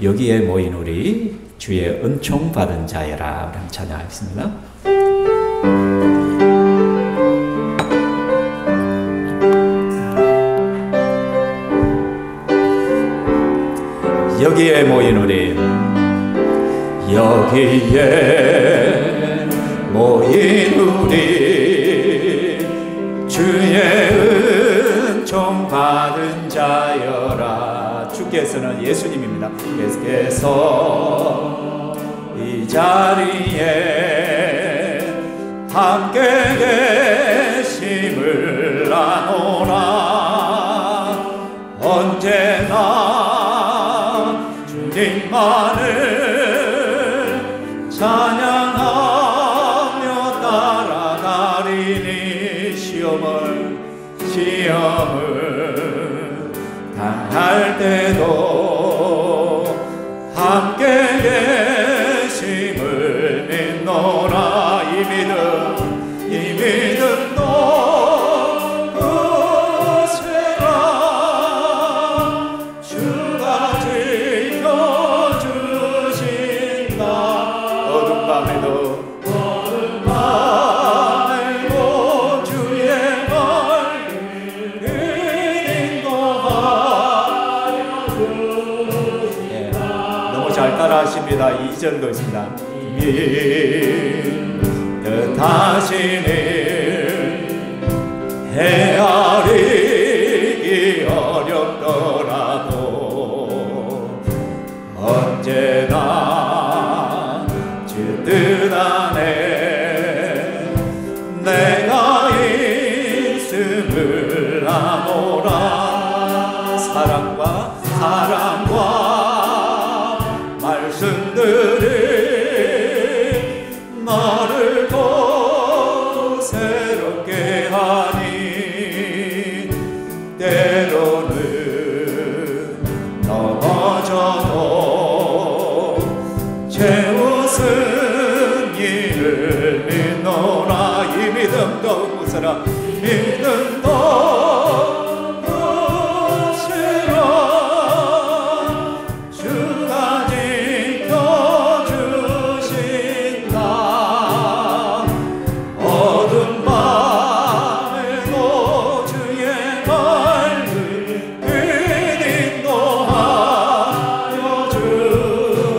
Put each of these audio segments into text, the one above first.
여기에 모인 우리 주의 은총 받은 자여라. 우리 찬양하겠습니다. 여기에 모인 우리, 여기에 모인 우리 주의 은총 받은 자여라. 주께서는 예수님입니다. 예수께서 이 자리에 함께 계심을 아노라. 언제나 주님만을 찬양하며 따라가리니 시험을 당할 때도 함께 계심을 믿노라. 이 믿음도 굳세라. 주가 지켜주신다. 어둠 밤에도 주의 말을 인도하여 주신다. 너무 잘 따라하십니다. 2절도 있습니다. 뜻하시니 헤아리기 어렵더라도 언제나 주 뜻 안에 내가 있음을 아노라. 사랑과 말씀들이 나를 더 새롭게 하니 때로는 넘어져도 채웃은 이를 믿노라. 이 믿음도 굳세라. 믿음도 굳세라. 주가 지켜주신다. 어둠 밤에도 주의 말을 인도하여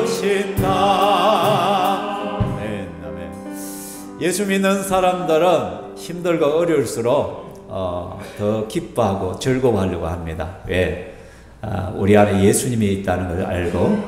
주신다. 아멘, 아멘. 예수 믿는 사람들은 힘들고 어려울수록 더 기뻐하고 즐거워하려고 합니다. 왜? 우리 안에 예수님이 있다는 걸 알고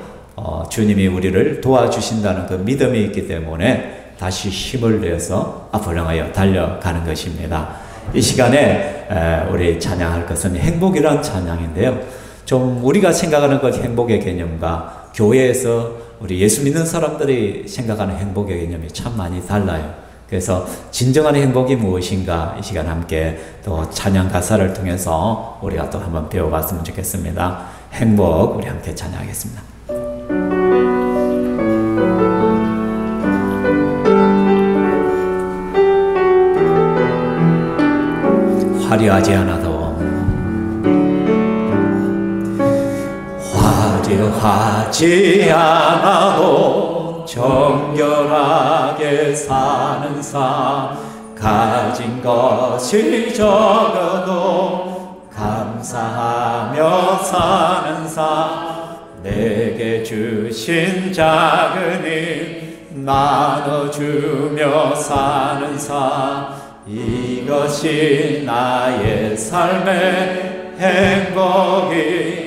주님이 우리를 도와주신다는 그 믿음이 있기 때문에 다시 힘을 내서 앞으로 향하여 달려가는 것입니다. 이 시간에 우리 찬양할 것은 행복이란 찬양인데요. 좀 우리가 생각하는 그 행복의 개념과 교회에서 우리 예수 믿는 사람들이 생각하는 행복의 개념이 참 많이 달라요. 그래서 진정한 행복이 무엇인가 이 시간 함께 또 찬양 가사를 통해서 우리가 또 한번 배워봤으면 좋겠습니다. 행복 우리 함께 찬양하겠습니다. 화려하지 않아도 정결하게 사는 삶, 가진 것이 적어도 감사하며 사는 삶, 내게 주신 작은 일 나눠주며 사는 삶, 이것이 나의 삶의 행복이라고.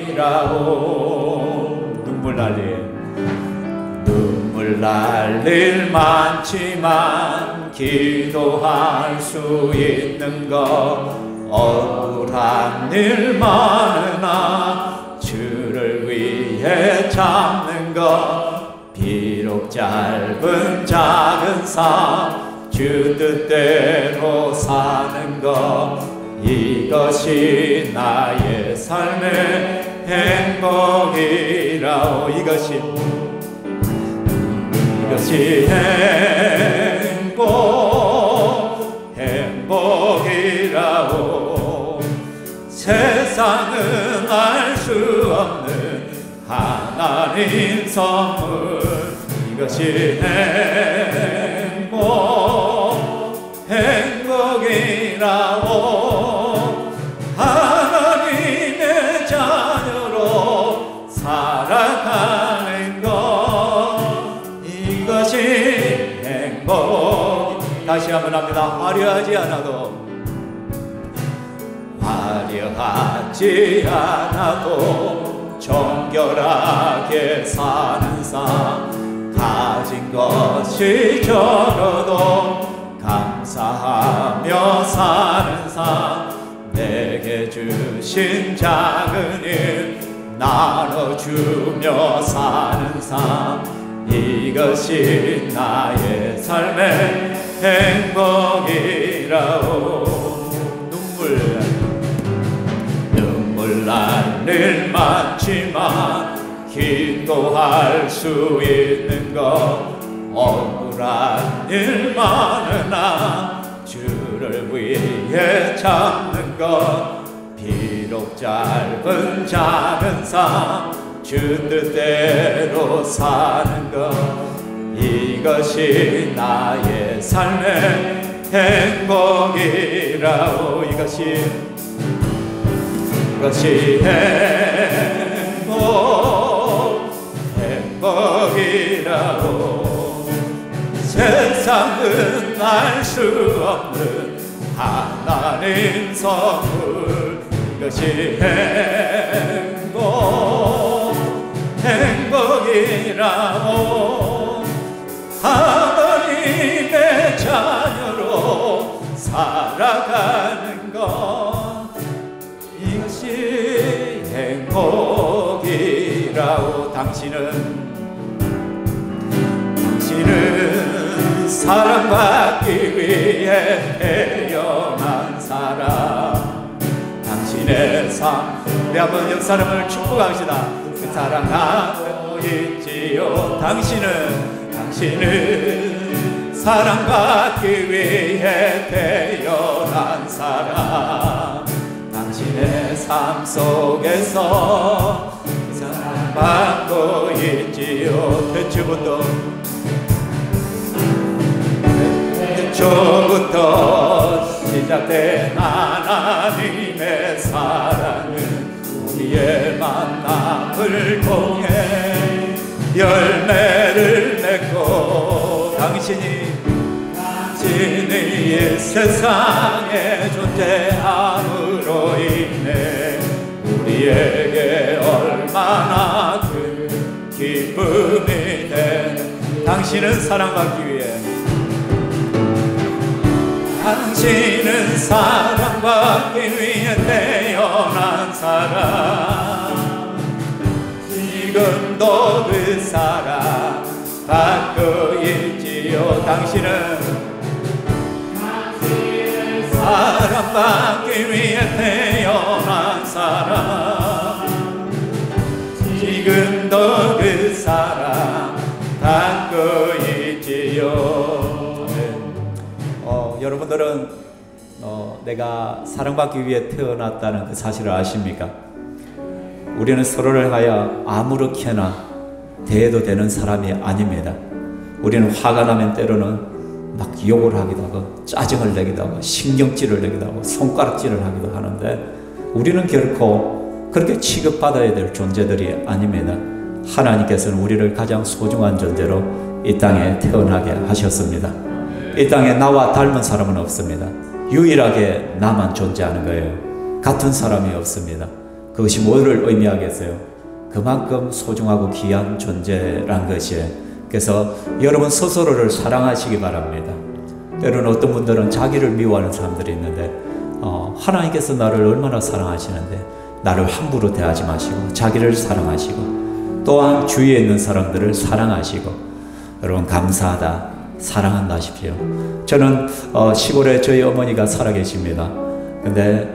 눈물 날 일 많지만 기도할 수 있는 것, 억울한 일 많으나 주를 위해 참는 것, 비록 짧은 작은 삶 주 뜻대로 사는 것, 이것이 나의 삶의 행복이라오. 이것이 행복이라오. 세상은 알 수 없는 하나님 선물 이것이 행복이라고 하나님의 자녀로 살아가는 것 이것이 행복. 다시 한번 합니다. 화려하지 않아도 정결하게 사는 삶 가진 것이 적어도 감사하며 사는 삶 내게 주신 작은 일 나눠주며 사는 삶 이것이 나의 삶의 행복이라오. 눈물 날 일 많지만 기도할 수 있는 것 억울한 일 많으나 주를 위해 참는 것 비록 짧은 작은 삶 주 뜻대로 사는 것 이것이 나의 삶의 행복이라오. 이것이 행복이라고 세상은 알 수 없는 하나님 선물 이것이 행복이라고 하나님의 자녀로 살아가는 것 이것이 행복이라고. 당신은 사랑받기 위해 태어난 사람 당신의 삶 우리 한번 옆 사람을 축복합시다. 그 사랑하고 있지요. 당신은 사랑받기 위해 태어난 사람 당신의 삶 속에서 사랑받고 있지요. 태초부터 시작된 하나님의 사랑은 우리의 만남을 통해 열매를 맺고 당신이 이 세상에 존재함으로 인해 우리에게 얼마나 큰 기쁨이 된 당신은 사랑받기 위해 태어난 사람 지금도 그 사랑 받고 있지요. 당신은 사랑받기 위해 태어난 사람 지금도 그 사랑 받고 있지요. 여러분들은 내가 사랑받기 위해 태어났다는 그 사실을 아십니까? 우리는 서로를 하여 아무렇게나 대해도 되는 사람이 아닙니다. 우리는 화가 나면 때로는 막 욕을 하기도 하고 짜증을 내기도 하고 신경질을 내기도 하고 손가락질을 하기도 하는데 우리는 결코 그렇게 취급받아야 될 존재들이 아닙니다. 하나님께서는 우리를 가장 소중한 존재로 이 땅에 태어나게 하셨습니다. 이 땅에 나와 닮은 사람은 없습니다. 유일하게 나만 존재하는 거예요. 같은 사람이 없습니다. 그것이 뭐를 의미하겠어요? 그만큼 소중하고 귀한 존재란 것이에요. 그래서 여러분 스스로를 사랑하시기 바랍니다. 때로는 어떤 분들은 자기를 미워하는 사람들이 있는데 하나님께서 나를 얼마나 사랑하시는데 나를 함부로 대하지 마시고 자기를 사랑하시고 또한 주위에 있는 사람들을 사랑하시고 여러분 감사하다 사랑한다 하십시오. 저는 시골에 저희 어머니가 살아계십니다. 근데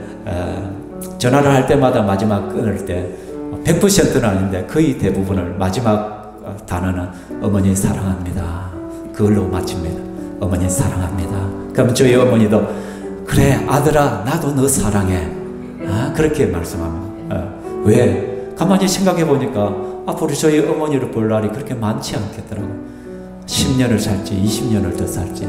전화를 할 때마다 마지막 끊을 때 100%는 아닌데 거의 대부분을 마지막 단어는 어머니 사랑합니다. 그걸로 마칩니다. 어머니 사랑합니다. 그럼 저희 어머니도 그래 아들아 나도 너 사랑해. 그렇게 말씀합니다. 왜? 가만히 생각해 보니까 앞으로 저희 어머니를 볼 날이 그렇게 많지 않겠더라고요. 10년을 살지 20년을 더 살지,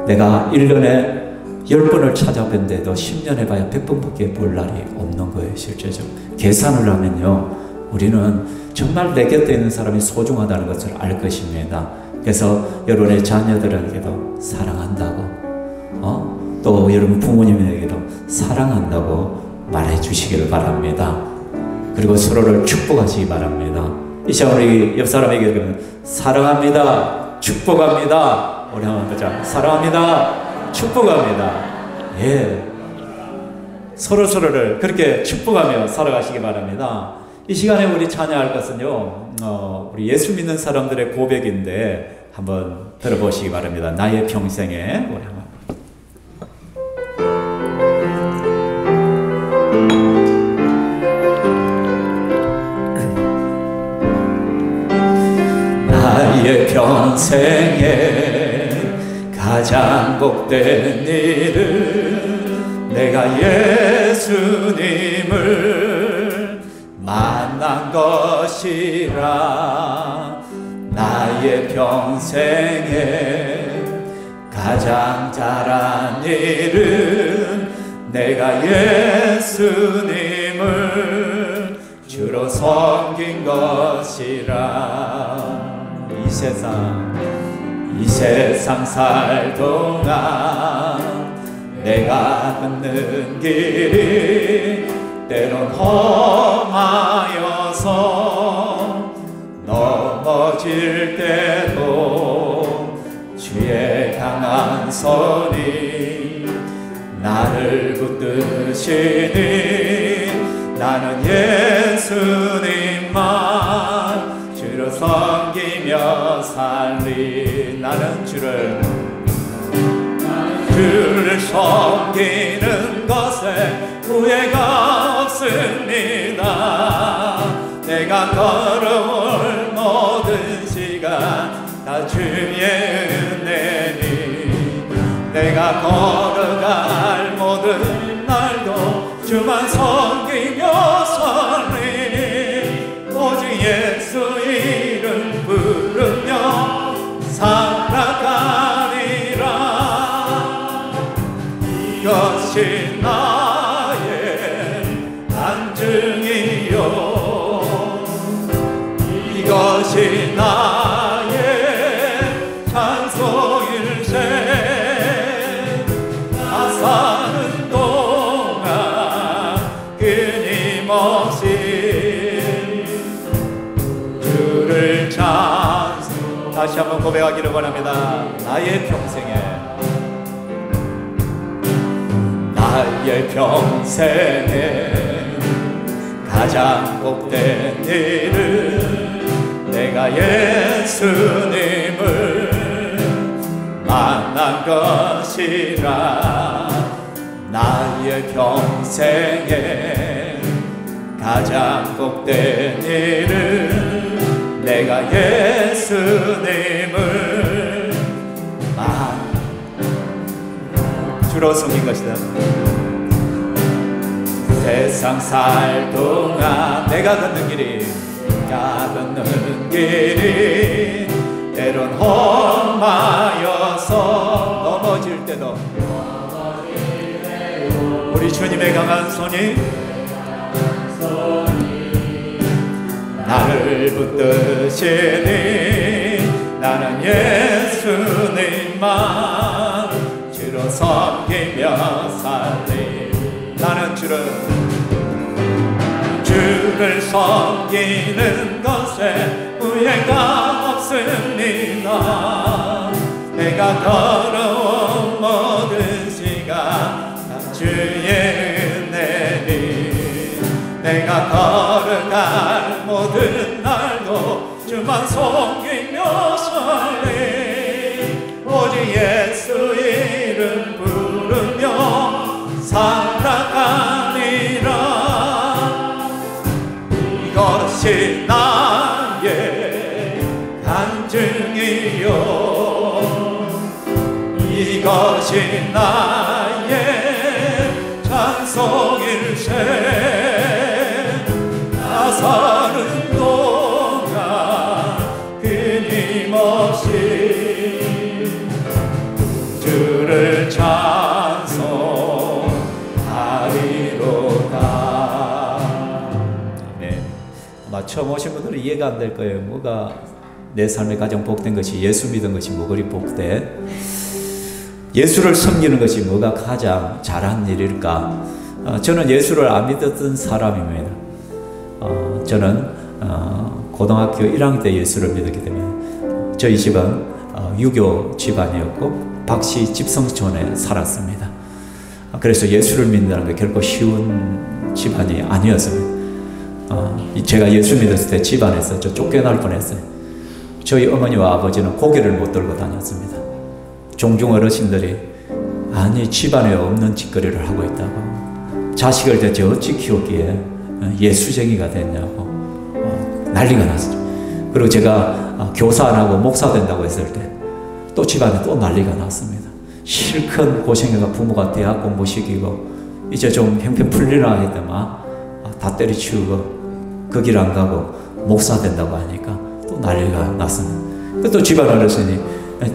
내가 1년에 10번을 찾아뵌데도 10년 해봐야 100번밖에 볼 날이 없는 거예요. 실제적으로 계산을 하면요, 우리는 정말 내 곁에 있는 사람이 소중하다는 것을 알 것입니다. 그래서 여러분의 자녀들에게도 사랑한다고, 또 여러분 부모님에게도 사랑한다고 말해 주시기를 바랍니다. 그리고 서로를 축복하시기 바랍니다. 이 시간 우리 옆 사람에게 그러면 사랑합니다, 축복합니다. 우리 한번 보자. 사랑합니다, 축복합니다. 예, 서로를 그렇게 축복하며 살아가시기 바랍니다. 이 시간에 우리 찬양할 것은요, 우리 예수 믿는 사람들의 고백인데 한번 들어보시기 바랍니다. 나의 평생에. 우리 한번. 나의 평생에 가장 복된 일은 내가 예수님을 만난 것이라. 나의 평생에 가장 잘한 일은 내가 예수님을 주로 섬긴 것이라. 이 세상 살 동안 내가 걷는 길이 때론 험하여서 넘어질 때도 주의 강한 손이 나를 붙드시니 나는 예수님만 주로 섬기며 살리. 나는 주를 섬기는 것에 후회가 없습니다. 내가 걸어올 모든 시간 다 주의 은혜니, 내가 걸어갈 모든 날도 주만 섬기며 살리. 오직 예수 이름 부르며 살아가리라. 이것이 나의 안증이요, 이것이 나의 찬송일세. 나 사는 동안 끊임없이 주를 찬송. 다시 한번 고백하기를 원합니다. 나의 평생에 가장 복된 일은 내가 예수님을 만난 것이라. 나의 평생에 가장 복된 일은 내가 예수님을 주로 섬긴 것이다. 세상 살 동안 내가 걷는 길이 때론 험하여서 넘어질 때도 우리 주님의 강한 손이 나를 붙드시니 나는 예수님만 주로 섬기며 살리. 나는 주를 섬기는 것에 후회가 없습니다. 내가 걸어온 모든 시간 주의 은혜니, 내가 걸어갈 모든 날도 주만 섬기며 살리. 오직 예수 이름 부르며 살아가리라. 이것이 나의 간증이요, 이것이 나의 찬송일세. 나 사는 동안 어김없이 주를 찬송하리로다. 아멘. 아마 처음 오신 분들은 이해가 안 될 거예요. 뭐가 내 삶에 가장 복된 것이 예수 믿은 것이 뭐 그리 복돼? 예수를 섬기는 것이 뭐가 가장 잘한 일일까? 저는 예수를 안 믿었던 사람입니다. 저는 고등학교 1학년 때 예수를 믿었기 때문에 저희 집은 유교 집안이었고 박씨 집성촌에 살았습니다. 그래서 예수를 믿는다는 게 결코 쉬운 집안이 아니었습니다. 제가 예수 믿었을 때 집안에서 쫓겨날 뻔했어요. 저희 어머니와 아버지는 고개를 못 들고 다녔습니다. 종종 어르신들이 아니 집안에 없는 짓거리를 하고 있다고, 자식을 대체 어찌 키웠기에 예수쟁이가 됐냐고 난리가 났어요. 그리고 제가 교사 안 하고 목사 된다고 했을 때 또 집안에 또 난리가 났습니다. 실컷 고생해가 부모가 대학 공부시키고 이제 좀 형편 풀리나 했더만 다 때려치우고 그 길 안 가고 목사 된다고 하니까 또 난리가 났습니다. 또 집안 어르신이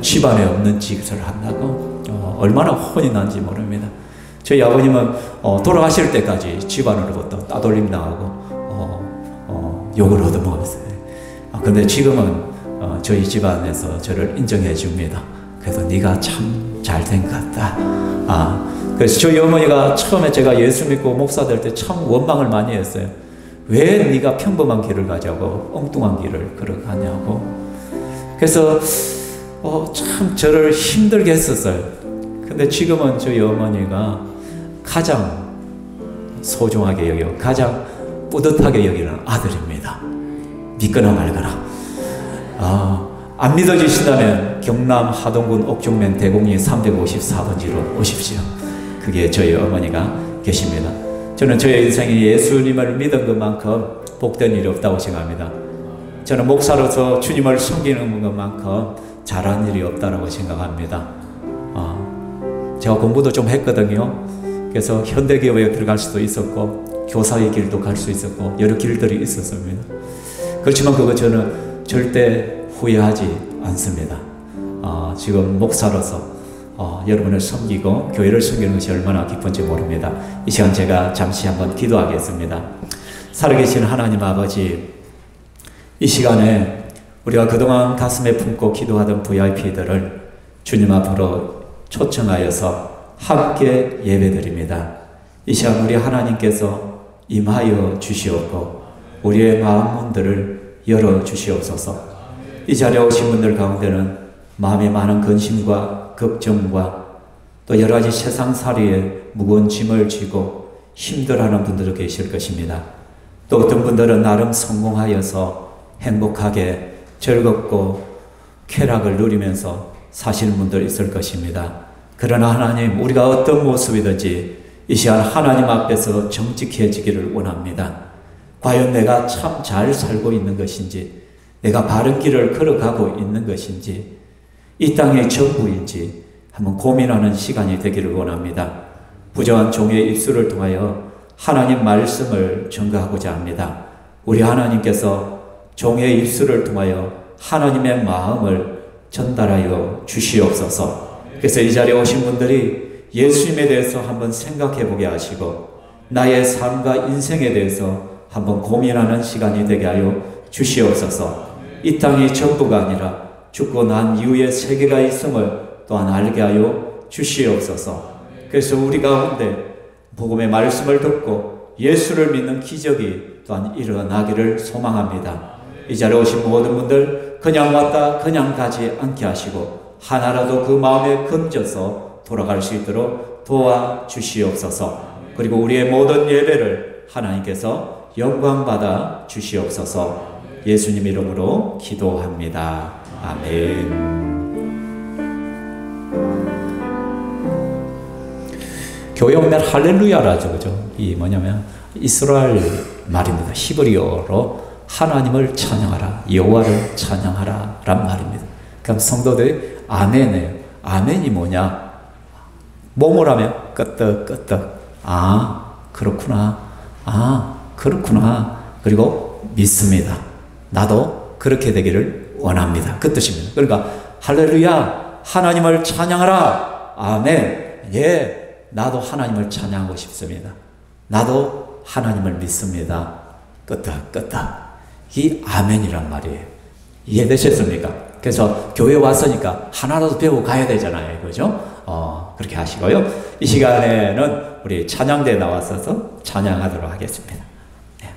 집안에 없는 짓을 한다고 얼마나 혼이 난지 모릅니다. 저희 아버님은 돌아가실 때까지 집안으로부터 따돌림 당하고 욕을 얻어먹었어요. 근데 지금은 저희 집안에서 저를 인정해 줍니다. 그래서 네가 참 잘된 것 같다. 그래서 저희 어머니가 처음에 제가 예수 믿고 목사 될 때 참 원망을 많이 했어요. 왜 네가 평범한 길을 가자고 엉뚱한 길을 걸어가냐고. 그래서 참 저를 힘들게 했었어요. 근데 지금은 저희 어머니가 가장 소중하게 여기고 가장 뿌듯하게 여기는 아들입니다. 믿거나 말거나. 안 믿어지신다면 경남 하동군 옥중면 대공리 354번지로 오십시오. 그게 저희 어머니가 계십니다. 저는 저의 인생에 예수님을 믿은 것만큼 복된 일이 없다고 생각합니다. 저는 목사로서 주님을 섬기는 것만큼 잘한 일이 없다고 생각합니다. 제가 공부도 좀 했거든요. 그래서 현대교회에 들어갈 수도 있었고 교사의 길도 갈 수 있었고 여러 길들이 있었습니다. 그렇지만 그거 저는 절대 후회하지 않습니다. 지금 목사로서 여러분을 섬기고 교회를 섬기는 것이 얼마나 기쁜지 모릅니다. 이 시간 제가 잠시 한번 기도하겠습니다. 살아계신 하나님 아버지, 이 시간에 우리가 그동안 가슴에 품고 기도하던 VIP들을 주님 앞으로 초청하여서 함께 예배드립니다. 이 시간 우리 하나님께서 임하여 주시옵고 우리의 마음 문들을 열어주시옵소서. 이 자리에 오신 분들 가운데는 마음에 많은 근심과 걱정과 또 여러 가지 세상살이에 무거운 짐을 지고 힘들어하는 분들도 계실 것입니다. 또 어떤 분들은 나름 성공하여서 행복하게 즐겁고 쾌락을 누리면서 사시는 분들 있을 것입니다. 그러나 하나님, 우리가 어떤 모습이든지 이 시간 하나님 앞에서 정직해지기를 원합니다. 과연 내가 참 잘 살고 있는 것인지, 내가 바른 길을 걸어가고 있는 것인지, 이 땅의 전부인지 한번 고민하는 시간이 되기를 원합니다. 부정한 종의 입술을 통하여 하나님 말씀을 전가하고자 합니다. 우리 하나님께서 종의 입술을 통하여 하나님의 마음을 전달하여 주시옵소서. 그래서 이 자리에 오신 분들이 예수님에 대해서 한번 생각해 보게 하시고 나의 삶과 인생에 대해서 한번 고민하는 시간이 되게 하여 주시옵소서. 이 땅이 전부가 아니라 죽고 난 이후에 세계가 있음을 또한 알게 하여 주시옵소서. 그래서 우리 가운데 복음의 말씀을 듣고 예수를 믿는 기적이 또한 일어나기를 소망합니다. 이 자리에 오신 모든 분들 그냥 왔다 그냥 가지 않게 하시고 하나라도 그 마음에 건져서 돌아갈 수 있도록 도와주시옵소서. 그리고 우리의 모든 예배를 하나님께서 영광받아 주시옵소서. 예수님 이름으로 기도합니다. 아멘. 교회 오면 할렐루야라죠, 그죠? 이 뭐냐면 이스라엘 말입니다. 히브리어로 하나님을 찬양하라, 여호와를 찬양하라 란 말입니다. 그럼 성도들이 아멘이에요. 아멘이 뭐냐? 몸을 하면 끄떡끄떡. 그렇구나. 그렇구나. 그리고 믿습니다. 나도 그렇게 되기를 원합니다. 그 뜻입니다. 그러니까 할렐루야, 하나님을 찬양하라. 아멘. 예, 나도 하나님을 찬양하고 싶습니다. 나도 하나님을 믿습니다. 끄떡끄떡. 이 아멘이란 말이에요. 이해되셨습니까? 그래서 교회 왔으니까 하나라도 배우고 가야 되잖아요. 그죠? 그렇게 하시고요. 이 시간에는 우리 찬양대에 나와서 찬양하도록 하겠습니다. 네.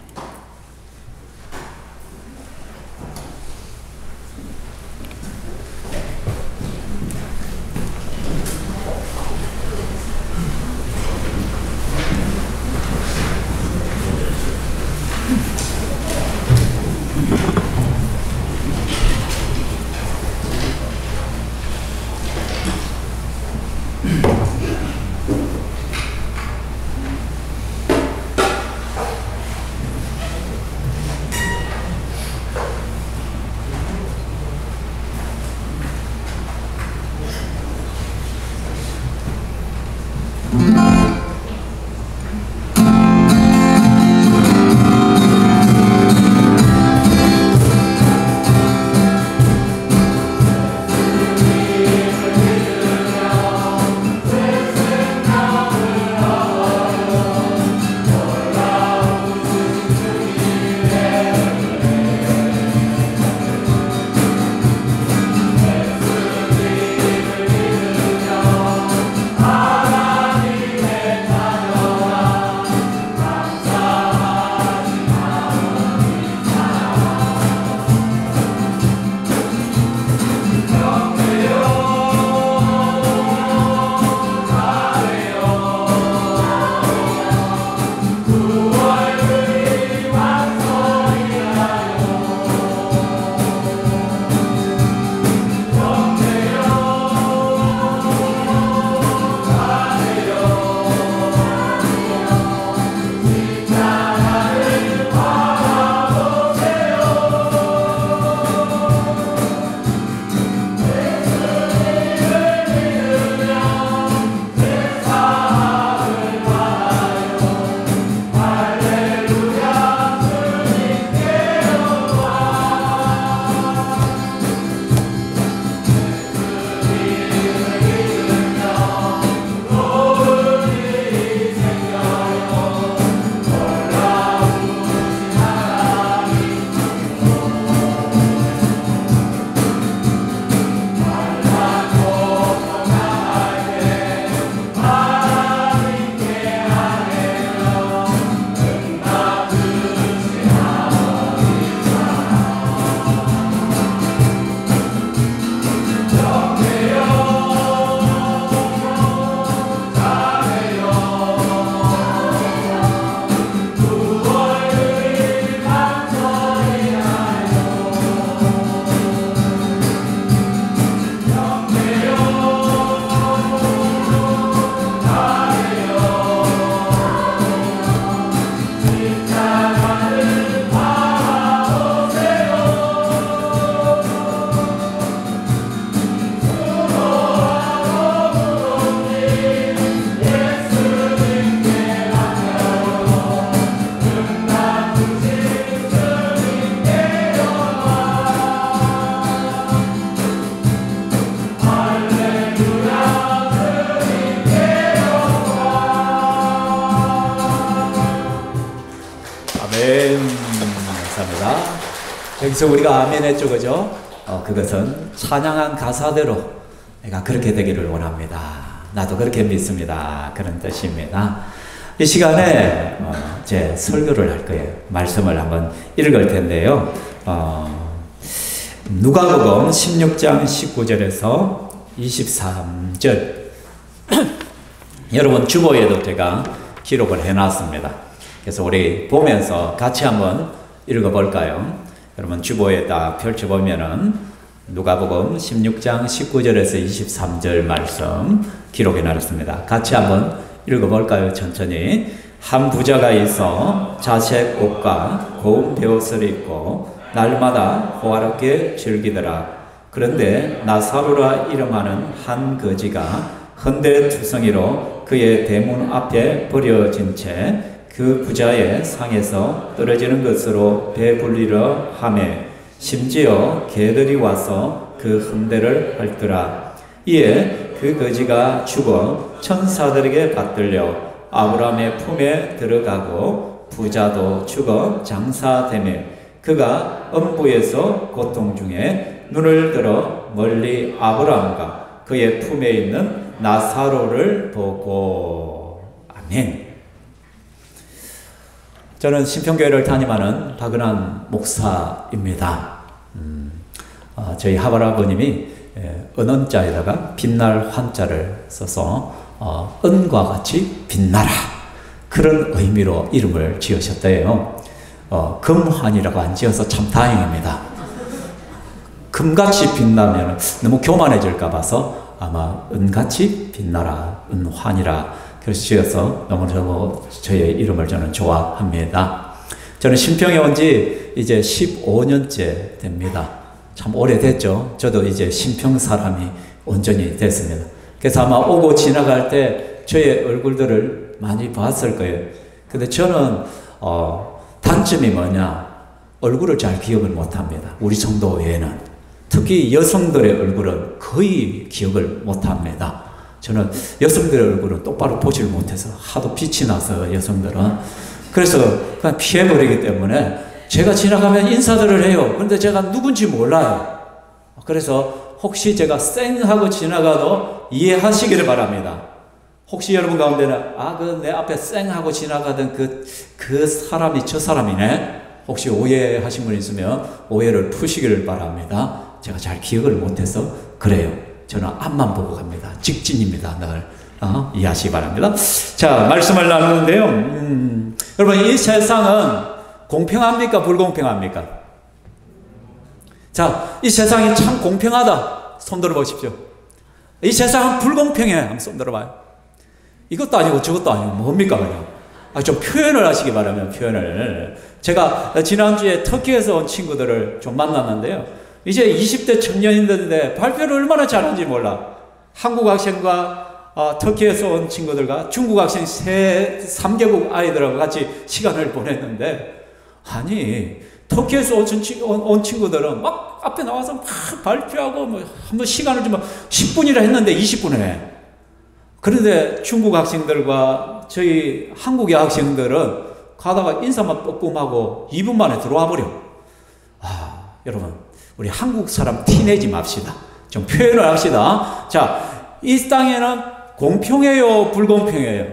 여기서 우리가 아멘 했죠, 그죠? 그것은 찬양한 가사대로 내가 그렇게 되기를 원합니다. 나도 그렇게 믿습니다. 그런 뜻입니다. 이 시간에 제 설교를 할 거예요. 말씀을 한번 읽을 텐데요. 누가복음 16장 19절에서 23절. 여러분 주보에도 제가 기록을 해놨습니다. 그래서 우리 보면서 같이 한번 읽어볼까요? 여러분 주보에 딱 펼쳐보면은 누가복음 16장 19절에서 23절 말씀 기록해 놨습니다. 같이 한번 읽어볼까요? 천천히. 한 부자가 있어 자색 옷과 고운 베옷을 입고 날마다 호화롭게 즐기더라. 그런데 나사로라 이름하는 한 거지가 헌데투성이로 그의 대문 앞에 버려진 채 그 부자의 상에서 떨어지는 것으로 배불리려 하매 심지어 개들이 와서 그 hun대를 핥더라. 이에 그 거지가 죽어 천사들에게 받들려 아브라함의 품에 들어가고 부자도 죽어 장사되매 그가 음부에서 고통 중에 눈을 들어 멀리 아브라함과 그의 품에 있는 나사로를 보고. 아멘. 저는 신평교회를 담임하는 박은환 목사입니다. 저희 하발아버님이 은원자에다가 빛날 환자를 써서 은과 같이 빛나라, 그런 의미로 이름을 지으셨대요. 금환이라고 안 지어서 참 다행입니다. 금같이 빛나면 너무 교만해질까 봐서 아마 은같이 빛나라, 은환이라 그래서 지어서 너무너무 저의 이름을 저는 좋아합니다. 저는 신평에 온 지 이제 15년째 됩니다. 참 오래됐죠. 저도 이제 신평 사람이 온전히 됐습니다. 그래서 아마 오고 지나갈 때 저의 얼굴들을 많이 봤을 거예요. 근데 저는 단점이 뭐냐, 얼굴을 잘 기억을 못합니다. 우리 성도 외에는. 특히 여성들의 얼굴은 거의 기억을 못합니다. 저는 여성들의 얼굴은 똑바로 보질 못해서, 하도 빛이 나서 여성들은. 그래서 그냥 피해버리기 때문에 제가 지나가면 인사들을 해요. 그런데 제가 누군지 몰라요. 그래서 혹시 제가 쌩 하고 지나가도 이해하시기를 바랍니다. 혹시 여러분 가운데는 그 내 앞에 쌩 하고 지나가던 그 사람이 저 사람이네, 혹시 오해하신 분 있으면 오해를 푸시기를 바랍니다. 제가 잘 기억을 못해서 그래요. 저는 앞만 보고 갑니다. 직진입니다. 늘 이해하시기 바랍니다. 자, 말씀을 나누는데요. 여러분, 이 세상은 공평합니까? 불공평합니까? 자, 이 세상이 참 공평하다. 손 들어보십시오. 이 세상은 불공평해. 한번 손 들어봐요. 이것도 아니고 저것도 아니고 뭡니까 그냥. 좀 표현을 하시기 바라면 표현을. 제가 지난주에 터키에서 온 친구들을 좀 만났는데요. 이제 20대 청년인데 발표를 얼마나 잘하는지 몰라. 한국 학생과 터키에서 온 친구들과 중국 학생 3개국 아이들하고 같이 시간을 보냈는데, 아니 터키에서 온 친구들은 막 앞에 나와서 막 발표하고 뭐 한번 시간을 좀 10분이라 했는데 20분을 해. 그런데 중국 학생들과 저희 한국의 학생들은 가다가 인사만 뻐끔하고 2분 만에 들어와 버려. 여러분, 우리 한국 사람 티내지 맙시다. 좀 표현을 합시다. 자, 이 땅에는 공평해요, 불공평해요?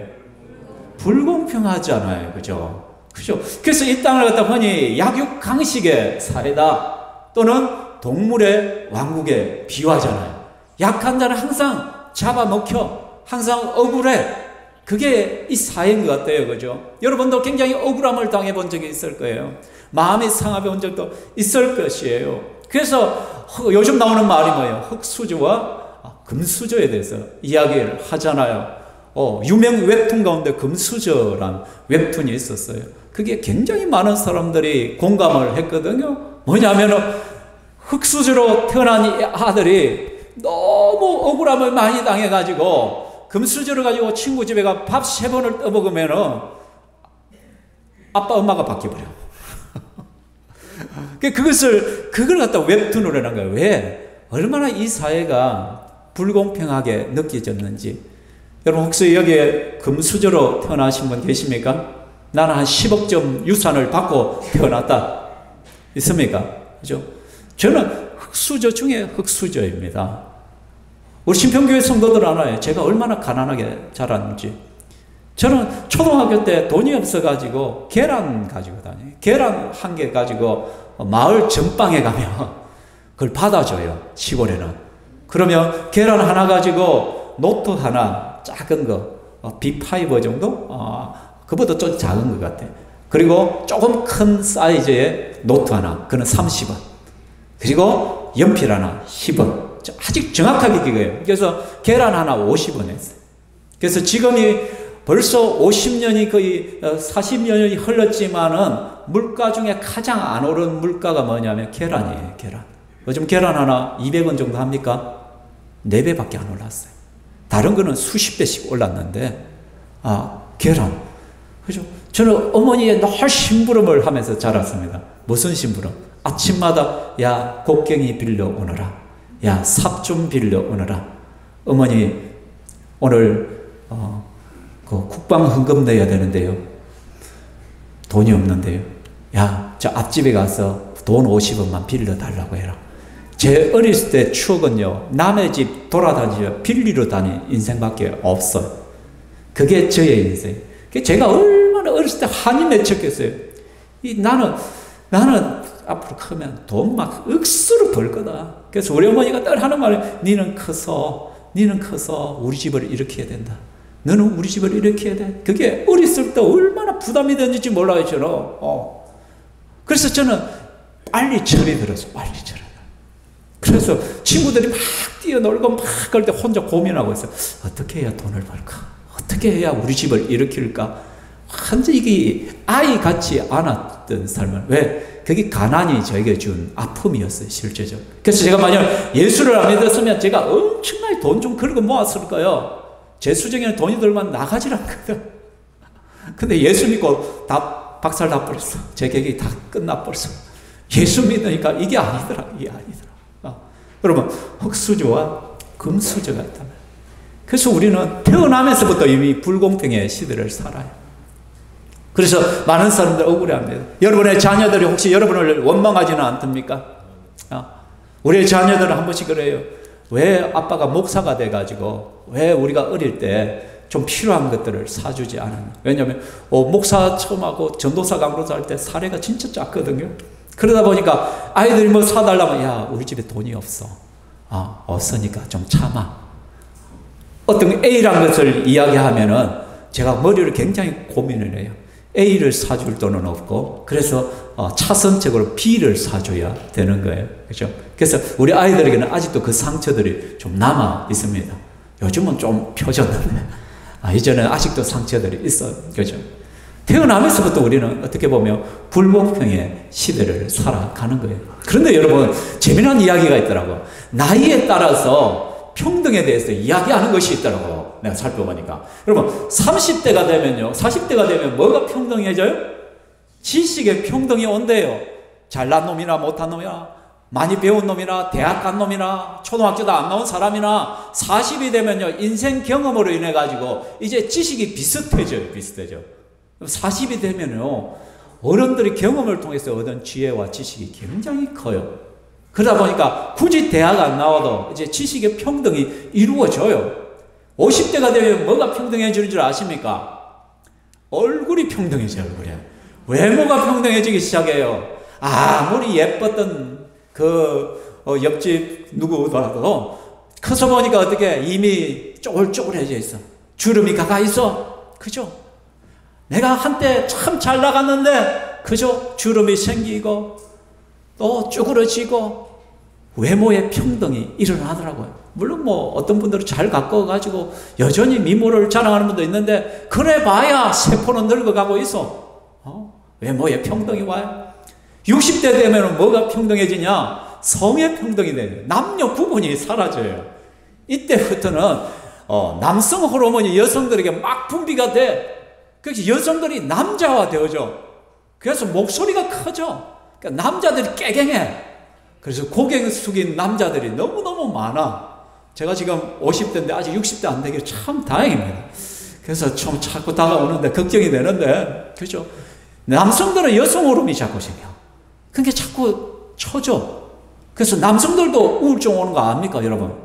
불공평하잖아요. 그죠? 그죠? 그래서 이 땅을 갖다 보니 약육강식의 사회다, 또는 동물의 왕국에 비유하잖아요. 약한 자는 항상 잡아먹혀, 항상 억울해. 그게 이 사회인 것 같아요. 그죠? 여러분도 굉장히 억울함을 당해본 적이 있을 거예요. 마음이 상해 본 적도 있을 것이에요. 그래서 요즘 나오는 말이 뭐예요? 흑수저와 금수저에 대해서 이야기를 하잖아요. 유명 웹툰 가운데 금수저란 웹툰이 있었어요. 그게 굉장히 많은 사람들이 공감을 했거든요. 뭐냐면은 흑수저로 태어난 이 아들이 너무 억울함을 많이 당해가지고 금수저를 가지고 친구 집에 가 밥 3번을 떠먹으면은 아빠 엄마가 바뀌어버려. 그걸 갖다 웹툰으로 해놓은 거예요. 왜? 얼마나 이 사회가 불공평하게 느껴졌는지. 여러분, 혹시 여기에 금수저로 태어나신 분 계십니까? 나는 한 10억 점 유산을 받고 태어났다. 있습니까? 그죠? 저는 흑수저 중에 흑수저입니다. 우리 신평교회 성도들 알아요. 제가 얼마나 가난하게 자랐는지. 저는 초등학교 때 돈이 없어가지고 계란 가지고 다녀요. 계란 1개 가지고 마을 전방에 가면 그걸 받아줘요. 시골에는. 그러면 계란 하나 가지고 노트 하나, 작은 거, B5 정도? 그보다 좀 작은 것 같아. 그리고 조금 큰 사이즈의 노트 하나, 그는 30원. 그리고 연필 하나 10원. 아직 정확하게 기억해요. 그래서 계란 하나 50원 했어요. 그래서 지금이 벌써 50년이 거의 40년이 흘렀지만은 물가 중에 가장 안 오른 물가가 뭐냐면 계란이에요. 계란. 요즘 계란 하나 200원 정도 합니까? 4배밖에 안 올랐어요. 다른 거는 수십 배씩 올랐는데, 계란. 그죠? 저는 어머니의 늘 심부름을 하면서 자랐습니다. 무슨 심부름? 아침마다 야 곡괭이 빌려오너라, 야 삽 좀 빌려오너라, 어머니 오늘 그 국방 헌금 내야 되는데요, 돈이 없는데요, 야 저 앞집에 가서 돈 50원만 빌려달라고 해라. 제 어렸을 때 추억은요, 남의 집 돌아다니며 빌리러 다닌 인생밖에 없어요. 그게 저의 인생. 제가 얼마나 어렸을 때 한이 맺혔겠어요. 나는 앞으로 크면 돈 막 억수로 벌 거다. 그래서 우리 어머니가 늘 하는 말은 니는 커서 우리 집을 일으켜야 된다. 너는 우리 집을 일으켜야 돼. 그게 어렸을 때 얼마나 부담이 됐는지 몰라요, 저는. 그래서 저는 빨리 철이 들어서 빨리 철이. 그래서 친구들이 막 뛰어놀고 막 그럴 때 혼자 고민하고 있어요. 어떻게 해야 돈을 벌까? 어떻게 해야 우리 집을 일으킬까? 완전 이게 아이 같지 않았던 삶을. 왜? 그게 가난이 저에게 준 아픔이었어요, 실제적으로. 그래서 제가 만약 예수를 안 믿었으면 제가 엄청나게 돈 좀 긁어 모았을 거예요. 제 수정에는 돈이 들만 나가질 않거든. 근데 예수 믿고 다 박살 나버렸어. 제 계획이 다 끝나버렸어. 예수 믿으니까 이게 아니더라. 여러분, 흙수저와 금수저가 있단 말이에요. 그래서 우리는 태어나면서부터 이미 불공평의 시대를 살아요. 그래서 많은 사람들 억울해합니다. 여러분의 자녀들이 혹시 여러분을 원망하지는 않습니까? 우리의 자녀들은 한 번씩 그래요. 왜 아빠가 목사가 돼가지고 왜 우리가 어릴 때 좀 필요한 것들을 사주지 않았냐. 왜냐하면 목사 처음 하고 전도사 강로사 할 때 사례가 진짜 작거든요. 그러다 보니까 아이들이 뭐 사달라면 야 우리 집에 돈이 없어. 없으니까 좀 참아. 어떤 A라는 것을 이야기하면은 제가 머리를 굉장히 고민을 해요. A를 사줄 돈은 없고 그래서 차선책으로 B를 사줘야 되는 거예요. 그렇죠? 그래서 우리 아이들에게는 아직도 그 상처들이 좀 남아 있습니다. 요즘은 좀 펴졌는데 이전에는 아직도 상처들이 있어요. 그렇죠? 태어나면서부터 우리는 어떻게 보면 불공평의 시대를 살아가는 거예요. 그런데 여러분 재미난 이야기가 있더라고요. 나이에 따라서 평등에 대해서 이야기하는 것이 있더라고요. 내가 살펴보니까. 여러분 30대가 되면요, 40대가 되면 뭐가 평등해져요? 지식의 평등이 온대요. 잘난 놈이나 못한 놈이나 많이 배운 놈이나 대학 간 놈이나 초등학교도 안 나온 사람이나 40이 되면요 인생 경험으로 인해 가지고 이제 지식이 비슷해져요. 40이 되면요 어른들이 경험을 통해서 얻은 지혜와 지식이 굉장히 커요. 그러다 보니까 굳이 대학 안 나와도 이제 지식의 평등이 이루어져요. 50대가 되면 뭐가 평등해지는 줄 아십니까? 얼굴이 평등해져요. 얼굴이. 외모가 평등해지기 시작해요. 아무리 예뻤던 옆집 누구더라도 커서 보니까 어떻게 이미 쪼글쪼글해져 있어. 주름이 가가 있어. 그죠? 내가 한때 참 잘 나갔는데 그죠? 주름이 생기고 또 쭈그러지고 외모의 평등이 일어나더라고요. 물론 뭐 어떤 분들은 잘 가꿔가지고 여전히 미모를 자랑하는 분도 있는데 그래 봐야 세포는 늙어가고 있어. 외모의 평등이 와요. 60대 되면 뭐가 평등해지냐? 성의 평등이 돼요. 남녀 구분이 사라져요. 이때부터는 남성 호르몬이 여성들에게 막 분비가 돼. 그래서 여성들이 남자화 되어져. 그래서 목소리가 커져. 그러니까 남자들이 깨갱해. 그래서 고개 숙인 남자들이 너무너무 많아. 제가 지금 50대인데 아직 60대 안 되길 참 다행입니다. 그래서 좀 자꾸 다가오는데 걱정이 되는데, 그죠? 남성들은 여성 호르몬이 자꾸 생겨. 그게 자꾸 쳐져. 그래서 남성들도 우울증 오는 거 압니까, 여러분?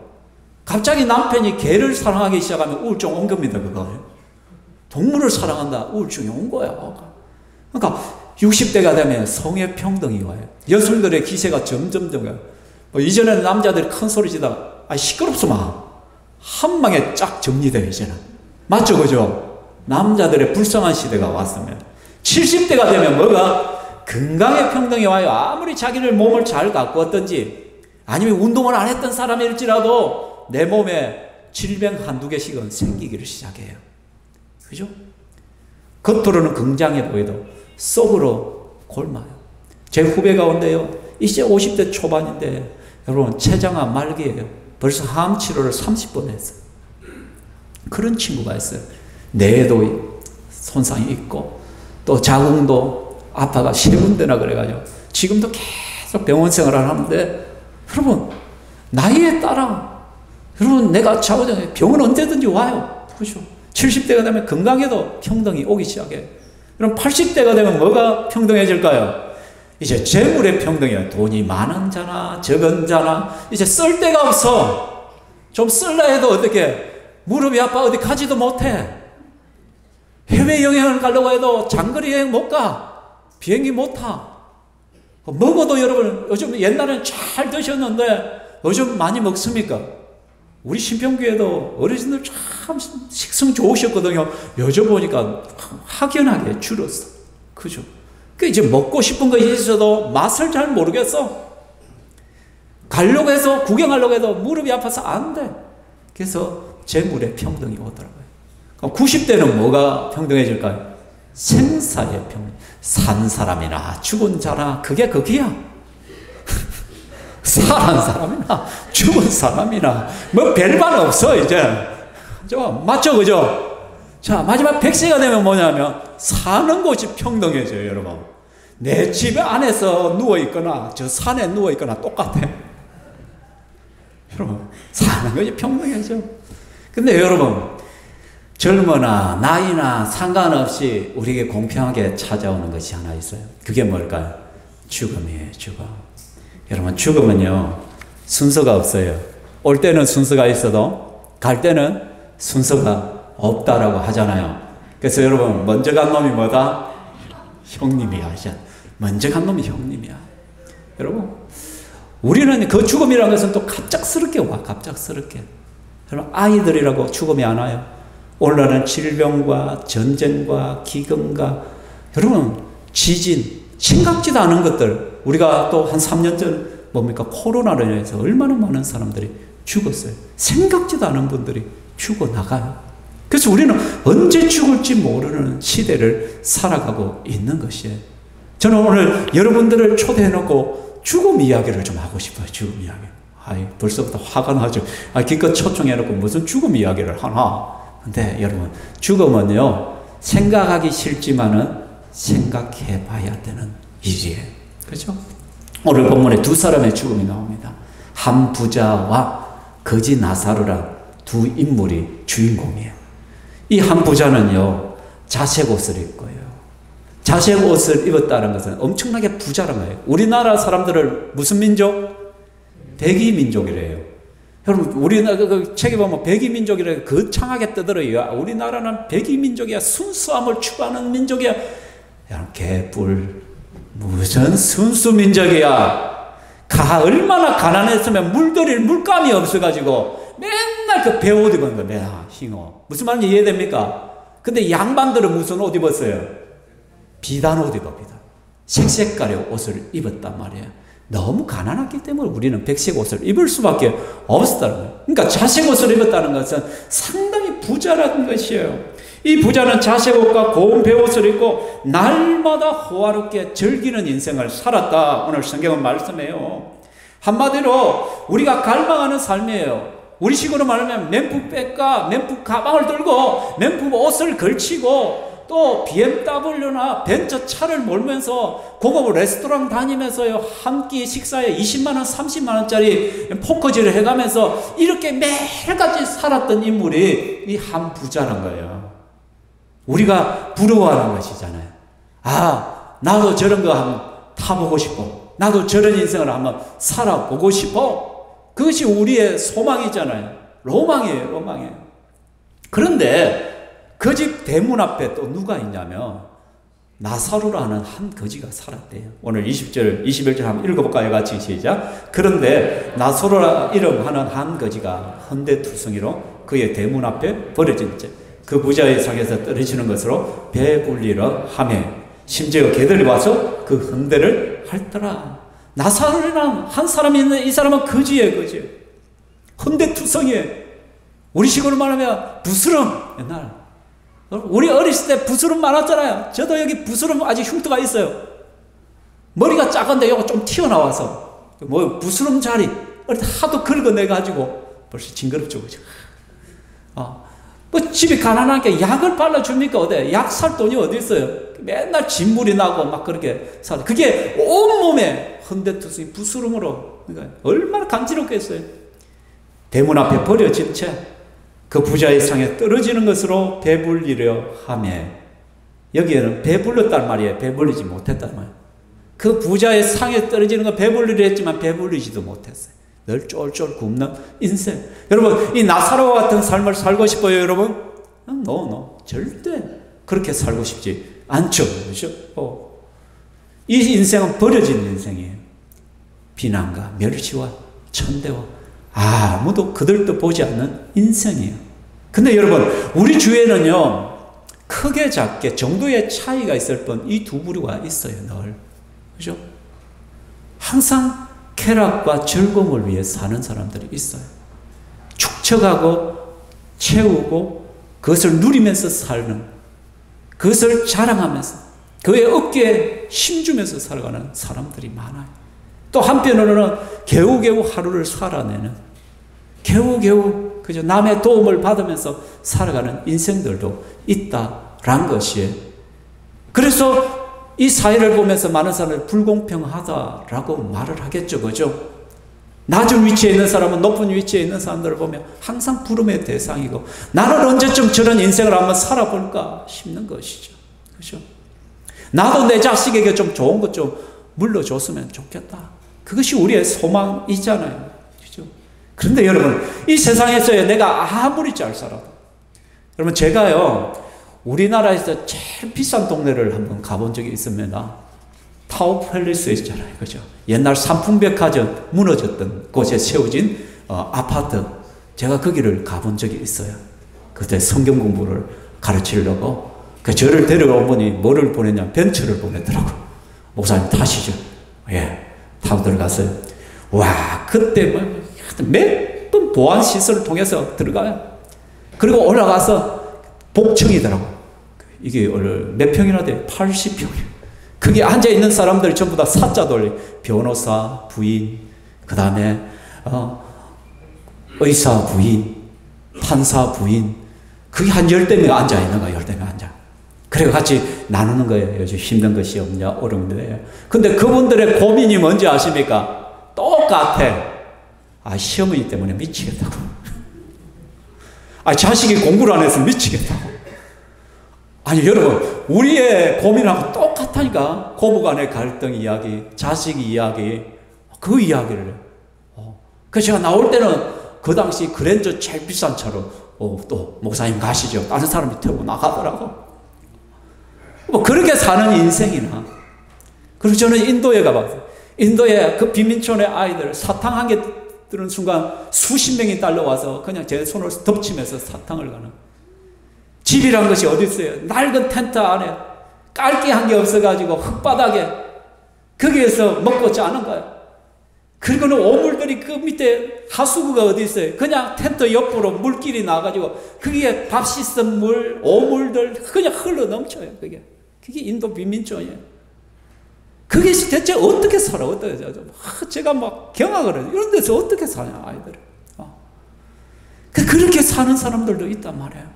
갑자기 남편이 개를 사랑하기 시작하면 우울증 온 겁니다, 그거. 동물을 사랑한다, 우울증이 온 거야. 그러니까 60대가 되면 성의 평등이 와요. 여성들의 기세가 점점 가요. 이전에는 남자들이 큰 소리 지다가 시끄럽소마 한 방에 쫙 정리돼요, 이제는. 맞죠, 그죠? 남자들의 불쌍한 시대가 왔으면. 70대가 되면 뭐가? 건강의 평등이 와요. 아무리 자기를 몸을 잘 가꾸었든지 아니면 운동을 안 했던 사람일지라도 내 몸에 질병 한두 개씩은 생기기를 시작해요. 그죠? 겉으로는 건장해 보여도 속으로 골마요. 제 후배 가운데요, 이제 50대 초반인데 여러분 췌장암 말기예요. 벌써 항암 치료를 30번 했어요. 그런 친구가 있어요. 뇌에도 손상이 있고 또 자궁도 아파가 3군데나 그래가지고 지금도 계속 병원 생활을 하는데, 여러분, 나이에 따라, 여러분, 내가 좌우정에 병은 언제든지 와요. 그렇죠? 70대가 되면 건강에도 평등이 오기 시작해. 그럼 80대가 되면 뭐가 평등해질까요? 이제 재물의 평등이야. 돈이 많은 자나 적은 자나 이제 쓸 데가 없어. 좀 쓸라 해도 어떻게 무릎이 아파 어디 가지도 못해. 해외여행을 가려고 해도 장거리 여행 못 가. 비행기 못 타. 먹어도 여러분 요즘 옛날에는 잘 드셨는데 요즘 많이 먹습니까? 우리 신평교회도 어르신들 참 식성 좋으셨거든요. 요즘 보니까 확연하게 줄었어. 그죠? 그 이제 먹고 싶은 것이 있어도 맛을 잘 모르겠어. 가려고 해서 구경하려고 해도 무릎이 아파서 안 돼. 그래서 재물의 평등이 오더라고요. 그럼 90대는 뭐가 평등해질까요? 생사의 평등. 산 사람이나 죽은 자나 그게 극이야. 살아난 사람이나 죽은 사람이나 뭐 별반 없어 이제. 맞죠, 그죠? 자, 마지막 100세가 되면 뭐냐면 사는 곳이 평등해져요, 여러분. 내 집 안에서 누워있거나 저 산에 누워있거나 똑같아. 여러분, 사는 것이 평등해져. 근데 여러분, 젊거나 나이나 상관없이 우리에게 공평하게 찾아오는 것이 하나 있어요. 그게 뭘까요? 죽음이에요, 죽음. 여러분, 죽음은요, 순서가 없어요. 올 때는 순서가 있어도 갈 때는 순서가 없다라고 하잖아요. 그래서 여러분, 먼저 간 놈이 뭐다? 형님이야. 먼저 간 놈이 형님이야. 여러분, 우리는 그 죽음이라는 것은 또 갑작스럽게 와, 갑작스럽게. 여러분, 아이들이라고 죽음이 안 와요. 오늘날은 질병과 전쟁과 기근과 여러분, 지진, 심각지도 않은 것들, 우리가 또 한 3년 전 뭡니까? 코로나로 인해서 얼마나 많은 사람들이 죽었어요. 생각지도 않은 분들이 죽어나가요. 그래서 우리는 언제 죽을지 모르는 시대를 살아가고 있는 것이에요. 저는 오늘 여러분들을 초대해놓고 죽음 이야기를 좀 하고 싶어요. 죽음 이야기. 벌써부터 화가 나죠. 기껏 초청해놓고 무슨 죽음 이야기를 하나. 근데 여러분, 죽음은요, 생각하기 싫지만은 생각해 봐야 되는 일이에요. 그렇죠? 오늘 본문에 두 사람의 죽음이 나옵니다. 한 부자와 거지 나사로란 두 인물이 주인공이에요. 이 한 부자는요, 자색 옷을 입고요. 자색 옷을 입었다는 것은 엄청나게 부자란 거예요. 우리나라 사람들을 무슨 민족? 백이 민족이래요. 여러분, 우리나라 그 책에 보면 백이 민족이라 거창하게 뜨더라고요. 우리나라는 백이 민족이야. 순수함을 추구하는 민족이야. 야, 개뿔. 무슨 순수 민족이야. 얼마나 가난했으면 물들일 물감이 없어가지고 맨날 그 배옷 입은 거, 맨날 흰옷. 무슨 말인지 이해됩니까? 근데 양반들은 무슨 옷 입었어요? 비단 옷 입어, 비단. 색색깔의 옷을 입었단 말이에요. 너무 가난했기 때문에 우리는 백색 옷을 입을 수밖에 없었다는 거예요. 그러니까 자색 옷을 입었다는 것은 상당히 부자라는 것이에요. 이 부자는 자색 옷과 고운 배옷을 입고 날마다 호화롭게 즐기는 인생을 살았다. 오늘 성경은 말씀해요. 한마디로 우리가 갈망하는 삶이에요. 우리식으로 말하면 맨푸백과 맨푸 가방을 들고 맨푸 옷을 걸치고 또 BMW나 벤처 차를 몰면서 고급 레스토랑 다니면서요, 한 끼 식사에 20만원, 30만원짜리 포커질을 해가면서 이렇게 매일같이 살았던 인물이 이 한 부자란 거예요. 우리가 부러워하는 것이잖아요. 나도 저런 거 한번 타보고 싶어. 나도 저런 인생을 한번 살아보고 싶어. 그것이 우리의 소망이잖아요. 로망이에요, 로망이에요. 그런데 그 집 대문 앞에 또 누가 있냐면 나사로라는 한 거지가 살았대요. 오늘 20절, 21절 한번 읽어볼까요? 같이 시작. 그런데 나사로라 이름하는 한 거지가 헌데투성이로 그의 대문 앞에 버려진 채 그 부자의 상에서 떨어지는 것으로 배불리러 하며 심지어 개들이 와서 그 헌데를 핥더라. 나사로라는 한 사람이 있는데 이 사람은 거지예요, 거지. 헌데투성이에요. 우리식으로 말하면 부스럼. 옛날 우리 어렸을 때 부스럼 많았잖아요. 저도 여기 부스럼 아직 흉터가 있어요. 머리가 작은데 이거 좀 튀어나와서 부스럼 자리 하도 긁어내가지고 벌써 징그럽죠, 그죠? 집이 가난하니까 약을 발라줍니까? 어디? 약 살 돈이 어디 있어요? 맨날 진물이 나고 막 그렇게 살. 그게 온몸에 헌데투스이 부스름으로 그러니까 얼마나 간지럽겠어요. 대문 앞에 버려진 채 그 부자의 상에 떨어지는 것으로 배불리려 하며, 여기에는 배불렀단 말이에요. 배불리지 못했단 말이에요. 그 부자의 상에 떨어지는 거 배불리려 했지만 배불리지도 못했어요. 늘 쫄쫄 굶는 인생. 여러분, 이 나사로와 같은 삶을 살고 싶어요, 여러분? No. 절대 그렇게 살고 싶지 않죠. 그렇죠? 이 인생은 버려진 인생이에요. 비난과 멸시와 천대와 아무도 그들도 보지 않는 인생이에요. 근데 여러분, 우리 주위에는요, 크게 작게 정도의 차이가 있을 뿐 이 두 부류가 있어요, 늘. 그죠? 항상 쾌락과 즐거움을 위해 사는 사람들이 있어요. 축적하고 채우고 그것을 누리면서 살는, 그것을 자랑하면서 그의 어깨에 힘주면서 살아가는 사람들이 많아요. 또 한편으로는 겨우겨우 하루를 살아내는, 겨우겨우 그저 남의 도움을 받으면서 살아가는 인생들도 있다라는 것이에요. 그래서 이 사회를 보면서 많은 사람들이 불공평하다라고 말을 하겠죠. 그죠? 낮은 위치에 있는 사람은 높은 위치에 있는 사람들을 보면 항상 부름의 대상이고, 나는 언제쯤 저런 인생을 한번 살아볼까 싶는 것이죠. 그죠? 나도 내 자식에게 좀 좋은 것 좀 물려줬으면 좋겠다. 그것이 우리의 소망이잖아요. 그죠? 그런데 여러분, 이 세상에서요, 내가 아무리 잘 살아도, 여러분, 제가요, 우리나라에서 제일 비싼 동네를 한번 가본 적이 있습니다. 타워팰리스 있잖아요. 그죠? 옛날 삼풍백화점 무너졌던 곳에 세워진 아파트. 제가 거기를 가본 적이 있어요. 그때 성경 공부를 가르치려고. 저를 데려온 분이 뭐를 보냈냐, 벤츠를 보내더라고. 목사님 타시죠. 예, 타고 들어갔어요. 와, 그때 몇 번 보안 시설을 통해서 들어가요. 그리고 올라가서 복층이더라고. 이게 몇 평이나 돼? 80평이요. 거기 앉아있는 사람들 전부 다 사자 돌리. 변호사 부인, 그 다음에 의사 부인, 판사 부인. 그게 한 10대 명 앉아있는 거야. 10대 명 앉아. 그래 같이 나누는 거예요. 요즘 힘든 것이 없냐, 어려운데. 근데 그분들의 고민이 뭔지 아십니까? 똑같아. 시어머니 때문에 미치겠다고. 자식이 공부를 안 해서 미치겠다고. 아니, 여러분, 우리의 고민하고 똑같다니까. 고부간의 갈등 이야기, 자식 이야기, 그 이야기를 해요. 그래서 제가 나올 때는 그 당시 그랜저 제일 비싼 차로 또 목사님 가시죠. 다른 사람이 태우고 나가더라고. 그렇게 사는 인생이나. 그리고 저는 인도에 가봤어요. 인도에 그 빈민촌의 아이들 사탕 한 개 들은 순간 수십 명이 달려와서 그냥 제 손을 덮치면서 사탕을 가는. 집이란 것이 어디 있어요? 낡은 텐트 안에 깔기 한 게 없어가지고 흙바닥에 거기에서 먹고 자는 거예요. 그리고는 오물들이 그 밑에 하수구가 어디 있어요? 그냥 텐트 옆으로 물길이 나가지고 거기에 밥 씻은 물, 오물들 그냥 흘러 넘쳐요. 그게 인도 빈민촌이에요. 거기서 대체 어떻게 살아? 어떻게 살아? 제가 막 경악을 해요. 이런 데서 어떻게 사냐, 아이들을. 그렇게 사는 사람들도 있단 말이에요.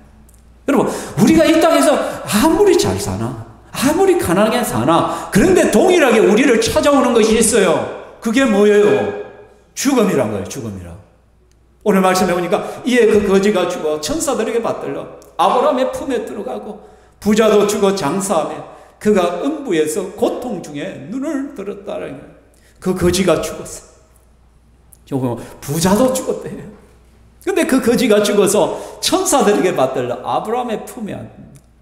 여러분, 우리가 이 땅에서 아무리 잘 사나, 아무리 가난하게 사나, 그런데 동일하게 우리를 찾아오는 것이 있어요. 그게 뭐예요? 죽음이란 거예요. 죽음이란. 오늘 말씀해 보니까 이에 그 거지가 죽어 천사들에게 받들려 아브라함의 품에 들어가고, 부자도 죽어 장사하며 그가 음부에서 고통 중에 눈을 들었다라는 거예요. 그 거지가 죽었어요. 부자도 죽었대요. 근데 그 거지가 죽어서 천사들에게 받들려 아브라함의 품에,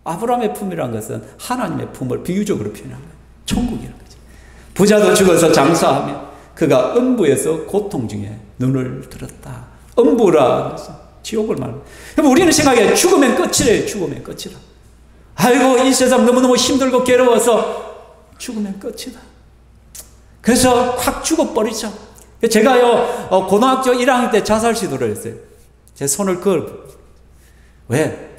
아브라함의 품이라는 것은 하나님의 품을 비유적으로 표현한 거예요. 천국이라는 거죠. 부자도 죽어서 장사하며 그가 음부에서 고통 중에 눈을 들었다. 음부라 지옥을 말합니다. 그럼 우리는 생각해 죽으면 끝이래요. 죽으면 끝이다. 아이고, 이 세상 너무너무 힘들고 괴로워서 죽으면 끝이다. 그래서 확 죽어버리자. 제가요, 고등학교 1학년 때 자살 시도를 했어요. 제 손을 왜?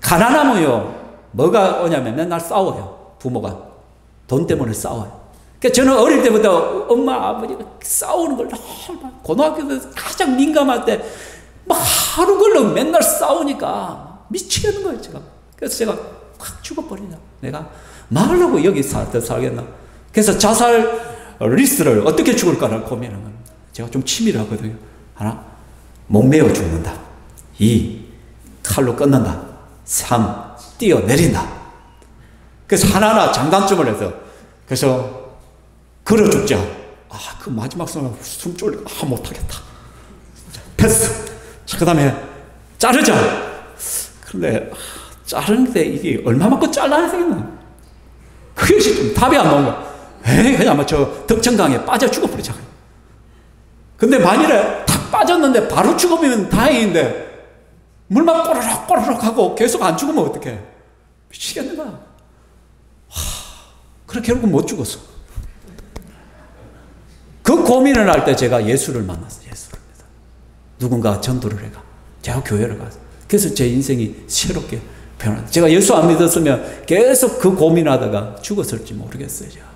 가난하면요, 뭐가 오냐면 맨날 싸워요. 부모가. 돈 때문에 싸워요. 그러니까 저는 어릴 때부터 엄마, 아버지가 싸우는 걸 너무, 고등학교 때 가장 민감할 때, 막 하루 걸러 맨날 싸우니까 미치겠는 거예요, 제가. 그래서 제가 확 죽어버리냐. 내가 말하고 여기 더 살겠나? 그래서 자살 리스트를 어떻게 죽을까를 고민하는 겁니다. 제가 좀 치밀하거든요. 하나, 목매어 죽는다. 2, 칼로 끊는다. 3, 뛰어내린다. 그래서 하나하나 장단점을 해서, 그래서 걸어 죽자. 그 마지막 순간 숨 쫄려. 못하겠다. 패스. 그 다음에 자르자. 그런데 자르는데 이게 얼마만큼 잘라야 되겠나? 그것이 좀 답이 안 나온 거야. 그냥 저 덕천강에 빠져 죽어버리자. 근데 만일에 탁 빠졌는데 바로 죽으면 다행인데, 물만 꼬르륵 꼬르륵 하고 계속 안 죽으면 어떡해? 미치겠는 거야. 그래 결국 못 죽었어. 그 고민을 할 때 제가 예수를 만났어요. 예수를. 누군가 전도를 해가. 제가 교회를 가서. 그래서 제 인생이 새롭게 변화다. 제가 예수 안 믿었으면 계속 그 고민하다가 죽었을지 모르겠어요. 제가.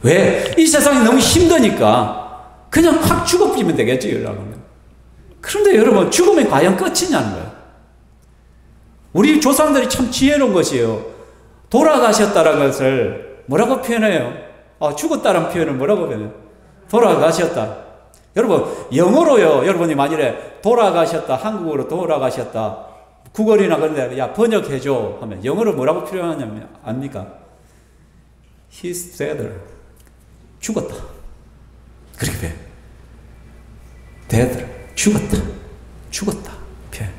왜? 이 세상이 너무 힘드니까 그냥 확 죽어버리면 되겠지. 여러분. 그런데 여러분, 죽으면 과연 끝이냐는 거예요. 우리 조상들이 참 지혜로운 것이에요. 돌아가셨다는 것을 뭐라고 표현해요? 죽었다는 표현을 뭐라고 표현해요? 돌아가셨다. 여러분, 영어로요, 여러분이 만일에 돌아가셨다, 한국어로 돌아가셨다, 구걸이나 그런데, 야, 번역해줘 하면 영어로 뭐라고 표현하냐면, 압니까? He's dead. 죽었다. 그렇게 표현. dead. 죽었다. 죽었다. 표현.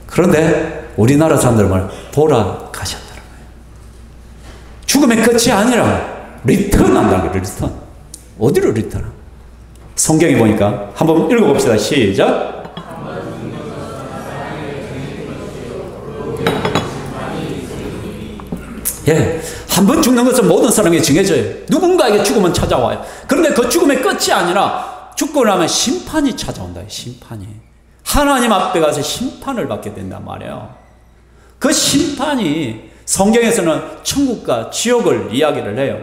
그런데 우리나라 사람들은 말 돌아가셨다는 거예요. 죽음의 끝이 아니라 리턴 한다는 거예요. 리턴. 어디로 리턴? 성경에 보니까 한번 읽어봅시다. 시작. 예, 한 번 죽는 것은 모든 사람에게 정해져요. 누군가에게 죽음은 찾아와요. 그런데 그 죽음의 끝이 아니라 죽고 나면 심판이 찾아온다. 심판이. 하나님 앞에 가서 심판을 받게 된단 말이에요. 그 심판이 성경에서는 천국과 지옥을 이야기를 해요.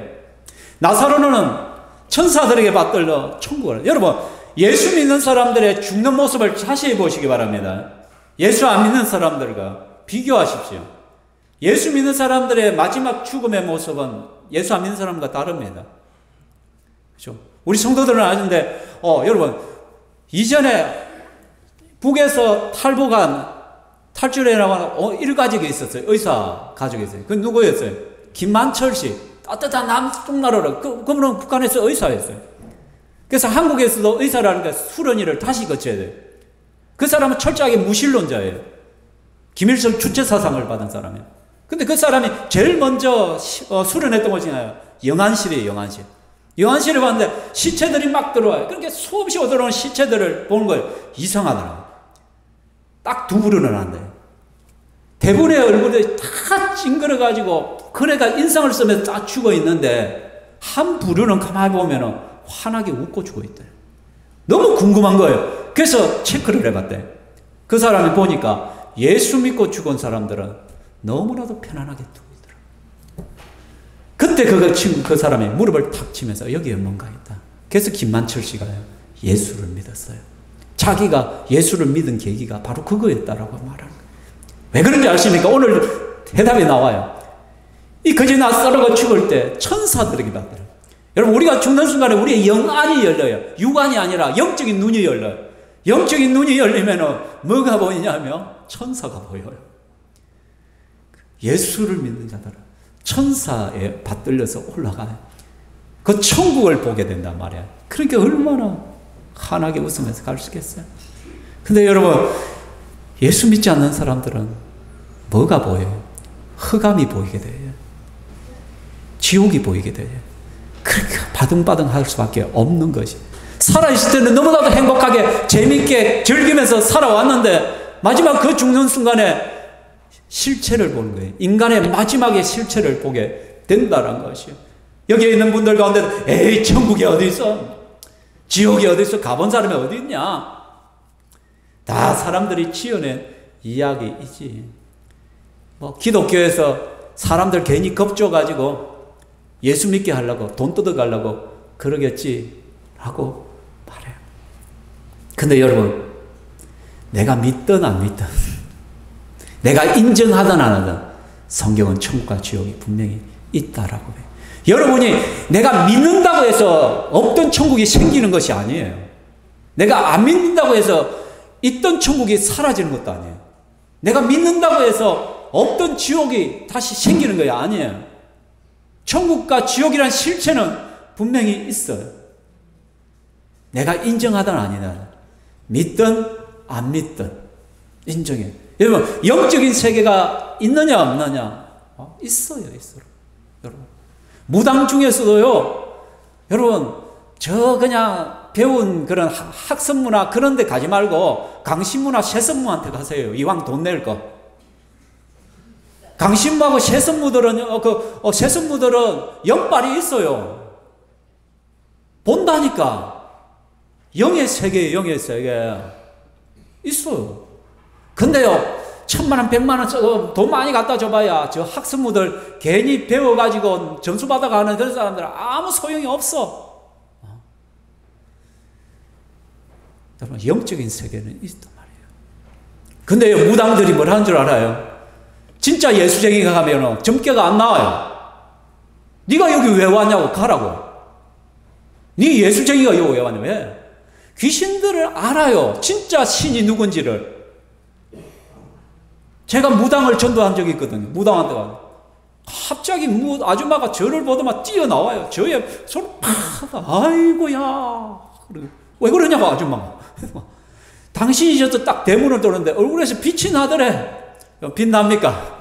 나사로는 천사들에게 받들러 천국을. 여러분, 예수 믿는 사람들의 죽는 모습을 자세히 보시기 바랍니다. 예수 안 믿는 사람들과 비교하십시오. 예수 믿는 사람들의 마지막 죽음의 모습은 예수 안 믿는 사람과 다릅니다. 그렇죠? 우리 성도들은 아는데, 여러분, 이전에 북에서 탈북한 탈출해 나간 일가족이 있었어요. 의사 가족이 있어요. 그 누구였어요? 김만철 씨. 따뜻한 남쪽 나라로. 그분은 북한에서 의사였어요. 그래서 한국에서도 의사라는 게 수련회를 다시 거쳐야 돼요. 그 사람은 철저하게 무신론자예요. 김일성 주체사상을 받은 사람이에요. 근데 그 사람이 제일 먼저 수련했던 곳이 나요. 영안실이에요. 영안실. 영안실에 봤는데 시체들이 막 들어와요. 그렇게 수없이 들어오는 시체들을 보는 거예요. 이상하더라고요. 딱 두 부류는 안 돼요. 대부분의 얼굴이 다 찡그려가지고 그래가 인상을 쓰면서 딱 죽어 있는데 한 부류는 가만히 보면 환하게 웃고 죽어 있대요. 너무 궁금한 거예요. 그래서 체크를 해봤대. 그 사람이 보니까 예수 믿고 죽은 사람들은 너무나도 편안하게 두고 있더라고요. 그때 그 사람이 무릎을 탁 치면서 여기에 뭔가 있다. 그래서 김만철 씨가 예수를 믿었어요. 자기가 예수를 믿은 계기가 바로 그거였다라고 말하는 거예요. 왜 그런지 아십니까? 오늘 대답이 나와요. 이 거지 나사로가 죽을 때 천사들에게 받더라고요. 여러분, 우리가 죽는 순간에 우리의 영안이 열려요. 육안이 아니라 영적인 눈이 열려요. 영적인 눈이 열리면 뭐가 보이냐면 천사가 보여요. 예수를 믿는 자들은 천사에 받들려서 올라가요. 그 천국을 보게 된단 말이에요. 그러니까 얼마나 환하게 웃으면서 갈 수 있겠어요. 근데 여러분, 예수 믿지 않는 사람들은 뭐가 보여요? 흑암이 보이게 돼요. 지옥이 보이게 돼요. 그러니까 바등바등 할 수밖에 없는 것이. 살아있을 때는 너무나도 행복하게 재밌게 즐기면서 살아왔는데 마지막 그 죽는 순간에 실체를 보는 거예요. 인간의 마지막의 실체를 보게 된다는 것이요. 여기에 있는 분들 가운데 에이, 천국이 어디 있어? 지옥이 어디 있어? 가본 사람이 어디 있냐? 다 사람들이 지어낸 이야기이지. 뭐 기독교에서 사람들 괜히 겁줘가지고 예수 믿게 하려고 돈 뜯어가려고 그러겠지 라고 말해요. 근데 여러분, 내가 믿든 안 믿든, 내가 인정하든 안 하든 성경은 천국과 지옥이 분명히 있다라고 해요. 여러분이 내가 믿는다고 해서 없던 천국이 생기는 것이 아니에요. 내가 안 믿는다고 해서 있던 천국이 사라지는 것도 아니에요. 내가 믿는다고 해서 없던 지옥이 다시 생기는 거예요. 아니에요. 천국과 지옥이란 실체는 분명히 있어요. 내가 인정하든 아니든, 믿든 안 믿든 인정해요. 여러분, 영적인 세계가 있느냐 없느냐? 있어요. 여러분, 무당 중에서도요, 여러분, 저 그냥 배운 그런 학습문화 그런 데 가지 말고 강신문화 세선무한테 가세요. 이왕 돈 낼 거. 강신무하고 세선무들은 세선무들은 영빨이 있어요. 본다니까. 영의 세계예요. 영의 세계. 있어요. 근데요, 1000만 원, 100만 원 써서 돈 많이 갖다 줘봐야 저 학습무들 괜히 배워가지고 점수 받아가는 그런 사람들은 아무 소용이 없어. 여러분, 영적인 세계는 있단 말이에요. 근데요, 무당들이 뭘 하는 줄 알아요? 진짜 예수쟁이가 가면 점괘가 안 나와요. 네가 여기 왜 왔냐고 가라고. 네 예수쟁이가 여기 왜 왔냐? 왜? 귀신들을 알아요. 진짜 신이 누군지를. 제가 무당을 전도한 적이 있거든요. 무당한테 가서 갑자기 아줌마가 저를 보더만 뛰어나와요. 저의 손을 팍, 아이고야. 왜 그러냐고, 아줌마가. 당신이 저도 딱 대문을 도는데 얼굴에서 빛이 나더래. 빛납니까?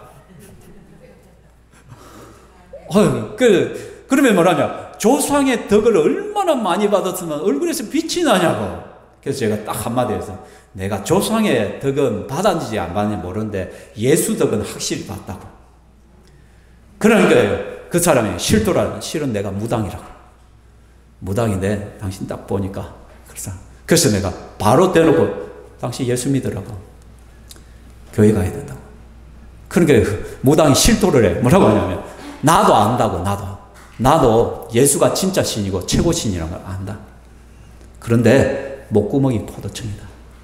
그러면 뭐라냐? 조상의 덕을 얼마나 많이 받았으면 얼굴에서 빛이 나냐고. 그래서 제가 딱 한마디 해서, 내가 조상의 덕은 받았는지 안 받는지 모르는데 예수 덕은 확실히 받다고. 그러니까 그 사람이 실도라, 실은 내가 무당이라고. 무당인데 당신 딱 보니까 그래서 내가 바로 대놓고, 당신 예수 믿으라고. 교회 가야 된다고. 그러니까 무당이 실도를 해. 뭐라고 하냐면, 나도 안다고. 나도 예수가 진짜 신이고 최고 신이라는 걸 안다. 그런데 목구멍이 포도청이다.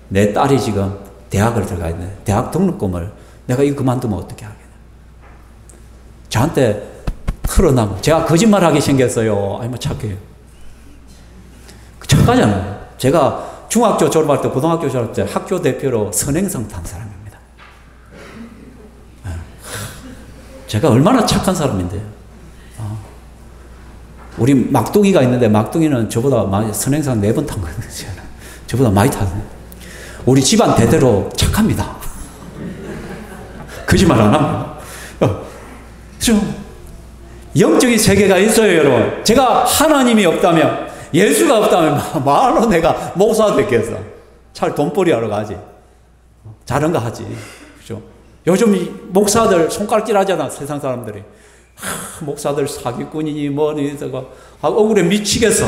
내 딸이 지금 대학을 들어가야 돼. 대학 등록금을 내가 이거 그만두면 어떻게 하겠냐. 저한테 털어나고, 제가 거짓말하게 생겼어요. 아니 뭐 착해요. 착하잖아요. 제가 중학교 졸업할 때, 고등학교 졸업할 때 학교 대표로 선행상 탄 사람입니다. 제가 얼마나 착한 사람인데요. 우리 막둥이가 있는데, 막둥이는 저보다 많이, 선행상 4번 탄 거예요. 저보다 많이 탔어요. 우리 집안 대대로 착합니다. 거짓말 안 합니다. 영적인 세계가 있어요, 여러분. 제가 하나님이 없다면, 예수가 없다면 말로 내가 목사 됐겠어. 차라리 돈벌이 하러 가지. 다른 거 하지. 그죠? 요즘 목사들 손가락질 하잖아, 세상 사람들이. 목사들 사기꾼이니 뭐니 억울해 미치겠어.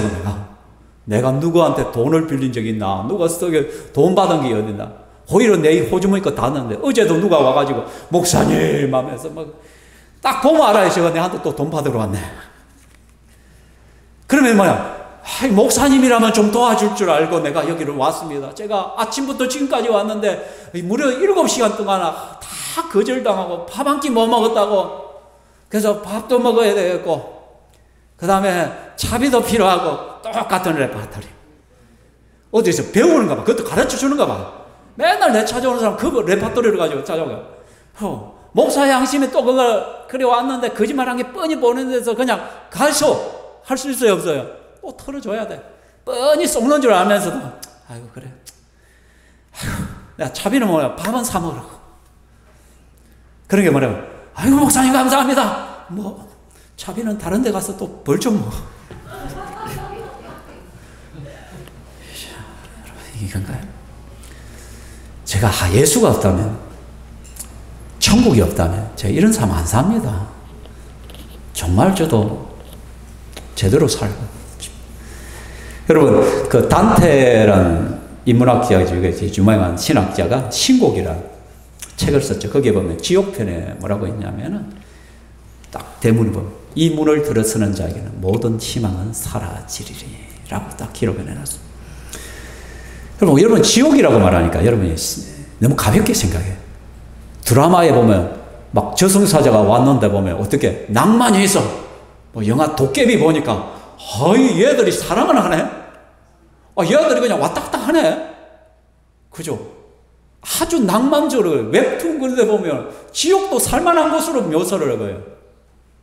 내가 누구한테 돈을 빌린 적이 있나? 누가 쓰게 돈 받은 게 어딨나? 오히려 내 호주머니 거 다 넣는데, 어제도 누가 와가지고 목사님 하면서 막 딱 보면 알아요. 제가 내한테 또 돈 받으러 왔네. 그러면 뭐야? 목사님이라면 좀 도와줄 줄 알고 내가 여기를 왔습니다. 제가 아침부터 지금까지 왔는데 무려 7시간 동안 다 거절당하고 밥 한 끼 못 먹었다고. 그래서 밥도 먹어야 되겠고, 그 다음에 차비도 필요하고, 똑같은 레파토리. 어디서 배우는가 봐. 그것도 가르쳐 주는가 봐. 맨날 내 찾아오는 사람 그 레파토리를 가지고 찾아오고. 목사 양심에 또 그걸 그래 왔는데 거짓말한 게 뻔히 보는 데서 그냥 가서 할 수 있어요, 없어요? 또 털어줘야 돼. 뻔히 속는 줄 알면서도, 아이고 그래. 내가 차비는 뭐야? 밥은 사 먹으라고. 그런 게 뭐냐면, 아이고 목사님 감사합니다. 뭐 차비는 다른 데 가서 또 벌 좀 뭐. 이건가요? 제가 예수가 없다면, 천국이 없다면 제가 이런 삶 안 삽니다. 정말 저도 제대로 살고. 여러분, 그 단테라는 인문학자 중에 유명한 신학자가 신곡이라는 책을 썼죠. 거기에 보면 지옥편에 뭐라고 했냐면은, 딱 대문을 보면, 이 문을 들어서는 자에게는 모든 희망은 사라지리라고 딱 기록을 해놨습니다. 여러분 지옥이라고 말하니까 여러분이 너무 가볍게 생각해요. 드라마에 보면 막 저승사자가 왔는데 보면 어떻게 낭만이 있어. 뭐 영화 도깨비 보니까 얘들이 사랑을 하네. 얘들이 그냥 왔다 갔다 하네. 그죠? 아주 낭만적으로 웹툰 그런 데 보면 지옥도 살만한 곳으로 묘사를 해봐요.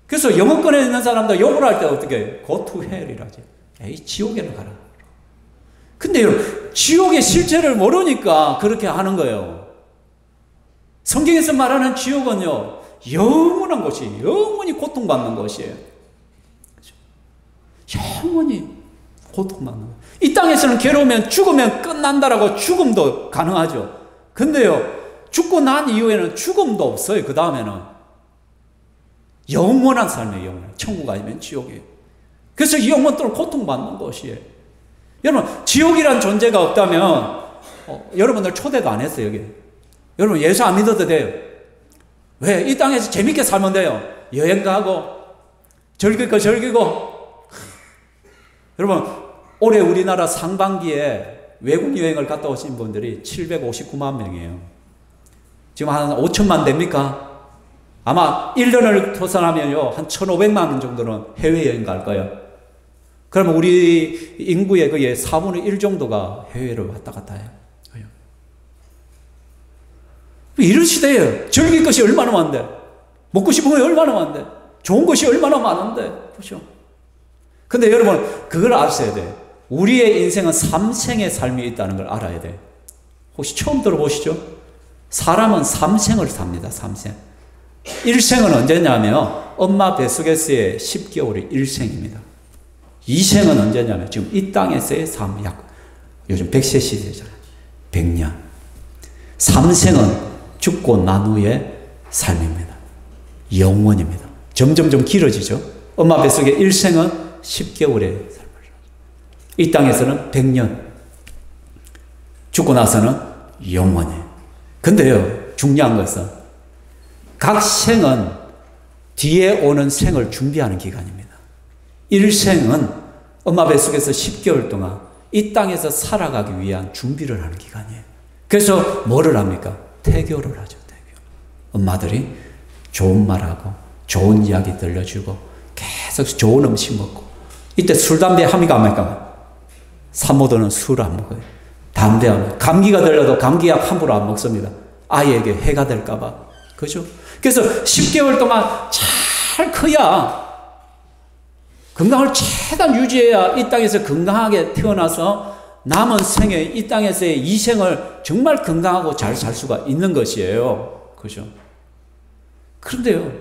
그래서 영어권에 있는 사람들 욕을 할 때 어떻게 go to hell이라지. 에이, 지옥에는 가라. 근데 여러분, 지옥의 실체를 모르니까 그렇게 하는 거예요. 성경에서 말하는 지옥은요, 영원한 곳이, 영원히 고통받는 곳이에요. 영원히 고통받는 곳. 이 땅에서는 괴로우면 죽으면 끝난다라고 죽음도 가능하죠. 근데요, 죽고 난 이후에는 죽음도 없어요. 그 다음에는 영원한 삶이에요. 영원한. 천국 아니면 지옥이에요. 그래서 영원토록 고통받는 곳이에요. 여러분, 지옥이란 존재가 없다면 여러분들 초대도 안 했어요. 여기. 여러분, 예수 안 믿어도 돼요. 왜? 이 땅에서 재밌게 살면 돼요. 여행 가고 즐길 거 즐기고. 여러분, 올해 우리나라 상반기에 외국 여행을 갔다 오신 분들이 759만 명이에요. 지금 한 5천만 됩니까? 아마 1년을 토산하면요, 한 1,500만 명 정도는 해외여행 갈 거예요. 그러면 우리 인구의 거의 4분의 1 정도가 해외를 왔다 갔다 해요. 이런 시대예요. 즐길 것이 얼마나 많은데, 먹고 싶은 게 얼마나 많은데, 좋은 것이 얼마나 많은데, 그렇죠? 근데 여러분, 그걸 아셔야 돼요. 우리의 인생은 3생의 삶이 있다는 걸 알아야 돼요. 혹시 처음 들어보시죠? 사람은 3생을 삽니다. 3생. 1생은 언제냐면 엄마 뱃속에서의 10개월이 1생입니다. 2생은 언제냐면 지금 이 땅에서의 삶, 요즘 100세 시대잖아요. 100년. 3생은 죽고 난 후의 삶입니다. 영원입니다. 점점점 길어지죠. 엄마 뱃속의 1생은 10개월의 삶을. 이 땅에서는 100년. 죽고 나서는 영원히. 근데요, 중요한 것은 각 생은 뒤에 오는 생을 준비하는 기간입니다. 1생은 엄마 뱃속에서 10개월 동안 이 땅에서 살아가기 위한 준비를 하는 기간이에요. 그래서 뭐를 합니까? 태교를 하죠. 태교. 엄마들이 좋은 말하고 좋은 이야기 들려주고 계속 좋은 음식 먹고, 이때 술, 담배 함의가 안 합니까? 산모들은 술 안 먹어요. 담배 안 먹어요. 감기가 들려도 감기약 함부로 안 먹습니다. 아이에게 해가 될까봐. 그죠? 그래서 10개월 동안 잘 커야, 건강을 최대한 유지해야 이 땅에서 건강하게 태어나서 남은 생에 이 땅에서의 이 생을 정말 건강하고 잘 살 수가 있는 것이에요. 그죠? 그런데요,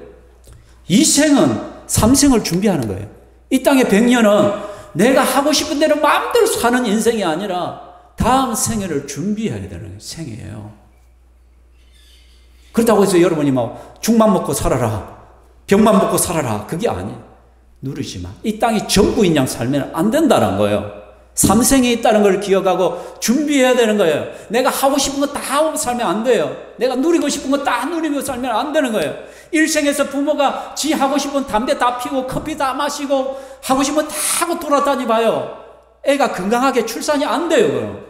이 생은 3생을 준비하는 거예요. 이 땅의 100년은 내가 하고 싶은 대로 마음대로 사는 인생이 아니라 다음 생애를 준비해야 되는 생이에요. 그렇다고 해서 여러분이 막 죽만 먹고 살아라, 병만 먹고 살아라, 그게 아니에요. 누리지 마. 이 땅이 전부인 양 살면 안 된다는 거예요. 3생이 있다는 걸 기억하고 준비해야 되는 거예요. 내가 하고 싶은 거 다 하고 살면 안 돼요. 내가 누리고 싶은 거 다 누리고 살면 안 되는 거예요. 1생에서 부모가 지 하고 싶은 담배 다 피고 커피 다 마시고 하고 싶은 거 다 하고 돌아다니 봐요. 애가 건강하게 출산이 안 돼요. 그럼.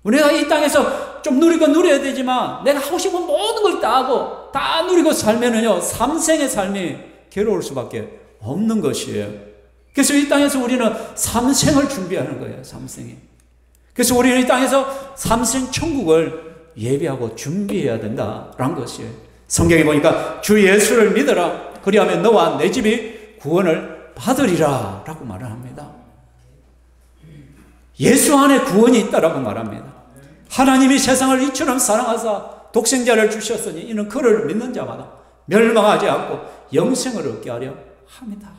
우리가 이 땅에서 좀 누리고 누려야 되지만 내가 하고 싶은 모든 걸 다 하고 다 누리고 살면은요, 3생의 삶이 괴로울 수밖에 없는 것이에요. 그래서 이 땅에서 우리는 3생을 준비하는 거예요. 3생이. 그래서 우리는 이 땅에서 3생 천국을 예비하고 준비해야 된다라는 것이에요. 성경에 보니까 주 예수를 믿어라. 그리하면 너와 내 집이 구원을 받으리라 라고 말을 합니다. 예수 안에 구원이 있다라고 말합니다. 하나님이 세상을 이처럼 사랑하사 독생자를 주셨으니 이는 그를 믿는 자마다 멸망하지 않고 영생을 얻게 하려 합니다.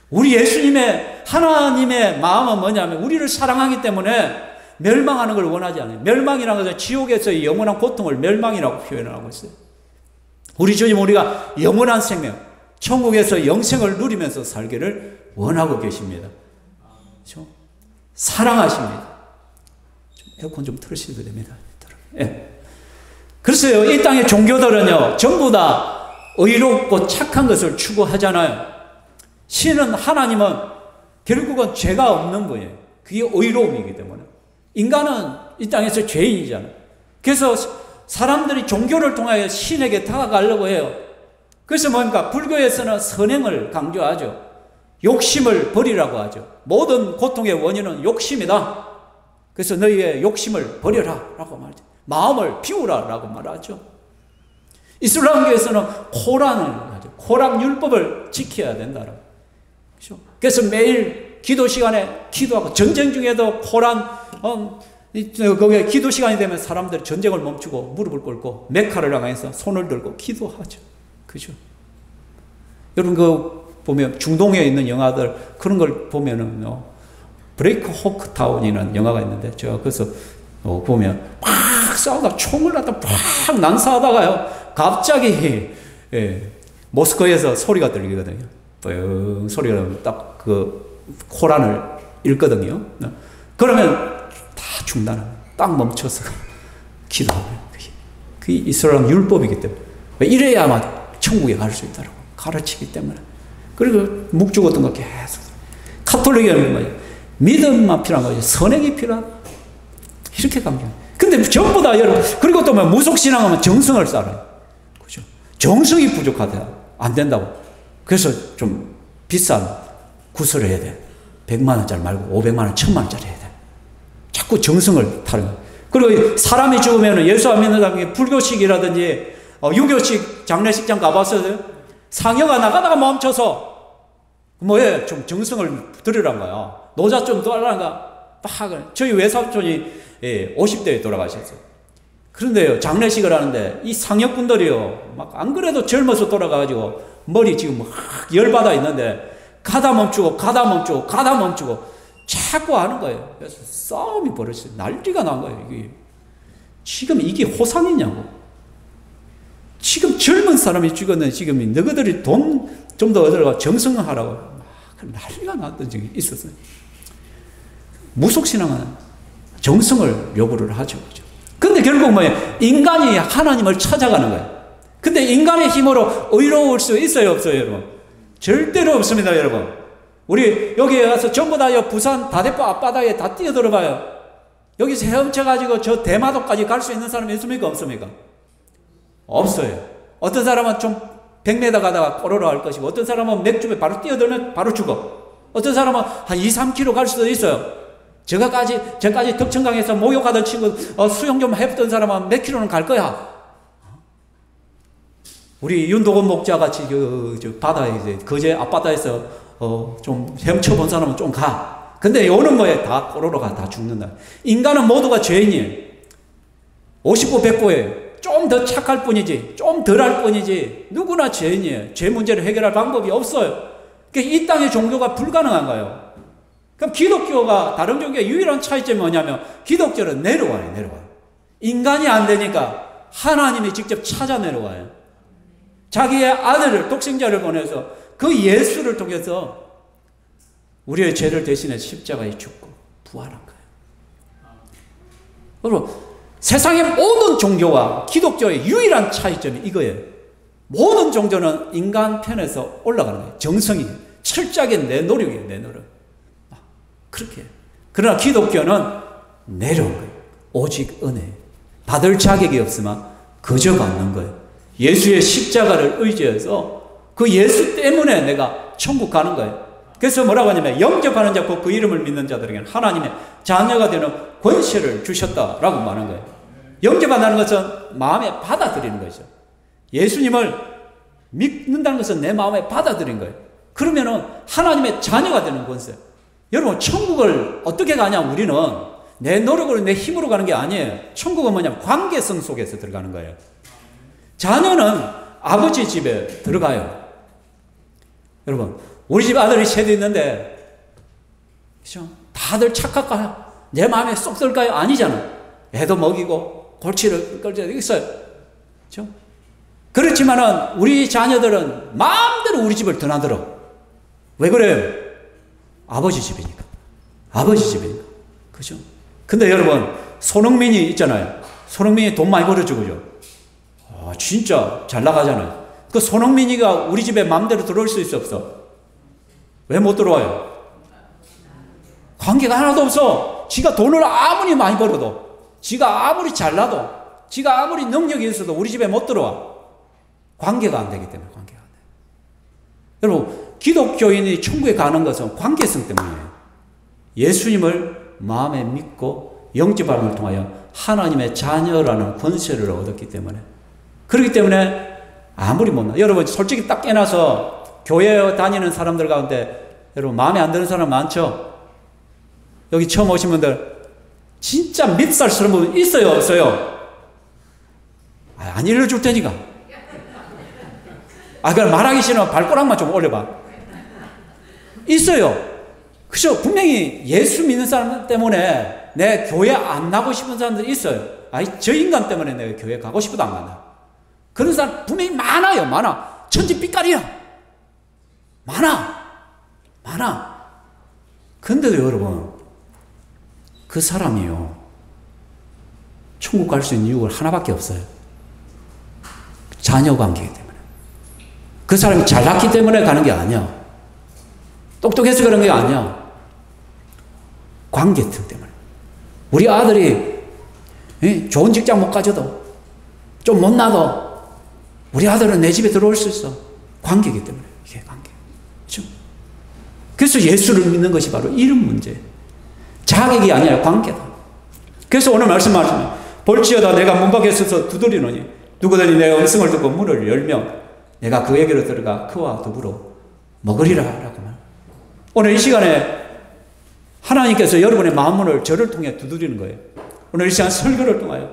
우리 예수님의, 하나님의 마음은 뭐냐면 우리를 사랑하기 때문에 멸망하는 걸 원하지 않아요. 멸망이라는 것은 지옥에서의 영원한 고통을 멸망이라고 표현을 하고 있어요. 우리 주님, 우리가 영원한 생명, 천국에서 영생을 누리면서 살기를 원하고 계십니다. 그렇죠? 사랑하십니다. 에어컨 좀 틀으셔도 됩니다. 예. 글쎄요, 이 땅의 종교들은요, 전부 다 의롭고 착한 것을 추구하잖아요. 신은, 하나님은 결국은 죄가 없는 거예요. 그게 의로움이기 때문에. 인간은 이 땅에서 죄인이잖아요. 그래서 사람들이 종교를 통하여 신에게 다가가려고 해요. 그래서 뭡니까? 불교에서는 선행을 강조하죠. 욕심을 버리라고 하죠. 모든 고통의 원인은 욕심이다. 그래서 너희의 욕심을 버려라 라고 말하죠. 마음을 비우라 라고 말하죠. 이슬람교에서는 코란을 하죠. 코란 율법을 지켜야 된다라고. 그래서 매일 기도 시간에 기도하고, 전쟁 중에도 코란 거기에 기도 시간이 되면 사람들이 전쟁을 멈추고 무릎을 꿇고 메카를 향해서 손을 들고 기도하죠. 그죠? 여러분 그 보면 중동에 있는 영화들 그런 걸 보면은요, 브레이크 호크 타운이라는 영화가 있는데 제가 그래서 보면 막 싸우다가 총을 갖다 막 난사하다가요 갑자기 모스크에서 소리가 들리거든요. 뻥 소리가 나면 딱 그 코란을 읽거든요. 그러면 다 중단합니다. 딱 멈춰서 기도하고요. 그게 이슬람 율법이기 때문에 이래야만 천국에 갈 수 있다고 가르치기 때문에. 그리고 묵주 같은 거 계속. 카톨릭은 뭐예요? 믿음만 필요한 거죠. 선행이 필요하다. 이렇게 강조해요. 근데 전부 다 여러분, 그리고 또 무속신앙하면 정성을 쌓아요. 그죠? 정성이 부족하다. 안 된다고. 그래서 좀 비싼 구슬을 해야 돼. 100만 원짜리 말고 500만 원, 1000만 원짜리 해야 돼. 자꾸 정성을 타는 거예요. 그리고 사람이 죽으면 예수 안 믿는 사람이 불교식이라든지 유교식 장례식장 가봤어요? 상여가 나가다가 멈춰서 뭐예요? 좀 정성을 들으란 거야. 노자 좀 달라는가? 막 저희 외삼촌이 50대에 돌아가셨어요. 그런데요, 장례식을 하는데 이 상여분들이요, 막 안 그래도 젊어서 돌아가가지고 머리 지금 막 열받아 있는데 가다 멈추고 자꾸 하는 거예요. 그래서 싸움이 벌어졌어요. 난리가 난 거예요. 지금 이게 호상이냐고. 지금 젊은 사람이 죽었는데 지금 너희들이 돈 좀 더 얻으라고 정성하라고 막 난리가 났던 적이 있었어요. 무속신앙은 정성을 요구를 하죠. 근데 결국 뭐예요? 인간이 하나님을 찾아가는 거예요. 근데 인간의 힘으로 의로울 수 있어요, 없어요, 여러분? 절대로 없습니다, 여러분. 우리 여기에 가서 전부 다 부산 다대포 앞바다에 다 뛰어들어봐요. 여기서 헤엄쳐가지고 저 대마도까지 갈 수 있는 사람이 있습니까, 없습니까? 없어요. 어떤 사람은 좀 100m 가다가 꼬로로 할 것이고, 어떤 사람은 맥주에 바로 뛰어들면 바로 죽어. 어떤 사람은 한 2, 3km 갈 수도 있어요. 저까지 덕천강에서 목욕하던 친구, 수영 좀 해봤던 사람은 몇 킬로는 갈 거야. 우리 윤도건 목자 같이 저 바다에 이제 거제 앞바다에서 좀 헤엄쳐본 사람은 좀 가. 근데 요는 뭐에 다 꼬로로가 다 죽는다. 인간은 모두가 죄인이에요. 50보 100보예요. 좀 더 착할 뿐이지, 좀 덜 할 뿐이지, 누구나 죄인이에요. 죄 문제를 해결할 방법이 없어요. 그러니까 이 땅의 종교가 불가능한 거예요. 그럼 기독교가 다른 종교의 유일한 차이점이 뭐냐면 기독교는 내려와요. 인간이 안 되니까 하나님이 직접 찾아 내려와요. 자기의 아들을, 독생자를 보내서 그 예수를 통해서 우리의 죄를 대신해 십자가에 죽고 부활한 거예요. 여러분, 세상의 모든 종교와 기독교의 유일한 차이점이 이거예요. 모든 종교는 인간 편에서 올라가는 거예요. 정성이, 철저하게 내 노력이에요, 내 노력. 그렇게. 그러나 기독교는 내려온 거예요. 오직 은혜. 받을 자격이 없으면 그저 받는 거예요. 예수의 십자가를 의지해서 그 예수 때문에 내가 천국 가는 거예요. 그래서 뭐라고 하냐면 영접하는 자 곧 그 이름을 믿는 자들에게는 하나님의 자녀가 되는 권세를 주셨다라고 말하는 거예요. 영접한다는 것은 마음에 받아들이는 것이죠. 예수님을 믿는다는 것은 내 마음에 받아들인 거예요. 그러면은 하나님의 자녀가 되는 권세. 여러분, 천국을 어떻게 가냐? 우리는 내 노력으로, 내 힘으로 가는 게 아니에요. 천국은 뭐냐면 관계성 속에서 들어가는 거예요. 자녀는 아버지 집에 들어가요. 여러분, 우리 집 아들이 셋이 있는데, 그죠? 다들 착할까요? 내 마음에 쏙 들까요? 아니잖아. 애도 먹이고, 골치를 끌 때도 있어요. 그죠? 그렇지만은, 우리 자녀들은 마음대로 우리 집을 드나들어. 왜 그래요? 아버지 집이니까. 아버지 집이니까. 그죠? 근데 여러분, 손흥민이 있잖아요. 손흥민이 돈 많이 벌어주고, 그죠? 진짜 잘 나가잖아요. 그 손흥민이가 우리 집에 마음대로 들어올 수 있어, 없어? 왜 못 들어와요? 관계가 하나도 없어. 지가 돈을 아무리 많이 벌어도, 지가 아무리 잘나도 지가 아무리 능력이 있어도 우리 집에 못 들어와. 관계가 안 되기 때문에, 관계가 안 돼. 여러분, 기독교인이 천국에 가는 것은 관계성 때문이에요. 예수님을 마음에 믿고 영접함을 통하여 하나님의 자녀라는 권세를 얻었기 때문에. 그렇기 때문에 아무리 못나. 여러분, 솔직히 딱 깨나서 교회 다니는 사람들 가운데 여러분 마음에 안 드는 사람 많죠? 여기 처음 오신 분들 진짜 밉살스러운 분 있어요, 없어요? 안 일러줄 테니까. 그럼 말하기 싫으면 발가락만 좀 올려봐. 있어요. 그죠? 분명히 예수 믿는 사람 때문에 내 교회 안 나고 싶은 사람들이 있어요. 저 인간 때문에 내가 교회 가고 싶어도 안 간다. 그런 사람 분명히 많아요. 많아. 천지빛깔이야. 많아. 근데도 여러분, 그 사람이요, 천국 갈 수 있는 이유가 하나밖에 없어요. 자녀 관계이기 때문에. 그 사람이 잘났기 때문에 가는 게 아니야. 똑똑해서 그런 게 아니야. 관계성 때문에. 우리 아들이 좋은 직장 못 가져도, 좀 못나도 우리 아들은 내 집에 들어올 수 있어. 관계이기 때문에. 이게 관계. 그렇죠? 그래서 예수를 믿는 것이 바로 이런 문제예요. 자격이 아니라 관계다. 그래서 오늘 말씀하시면 볼지어다 내가 문 밖에 서서 두드리노니 누구든지 내 음성을 듣고 문을 열면 내가 그에게로 들어가 그와 더불어 먹으리라 라고 말. 오늘 이 시간에 하나님께서 여러분의 마음문을 저를 통해 두드리는 거예요. 오늘 이 시간 설교를 통하여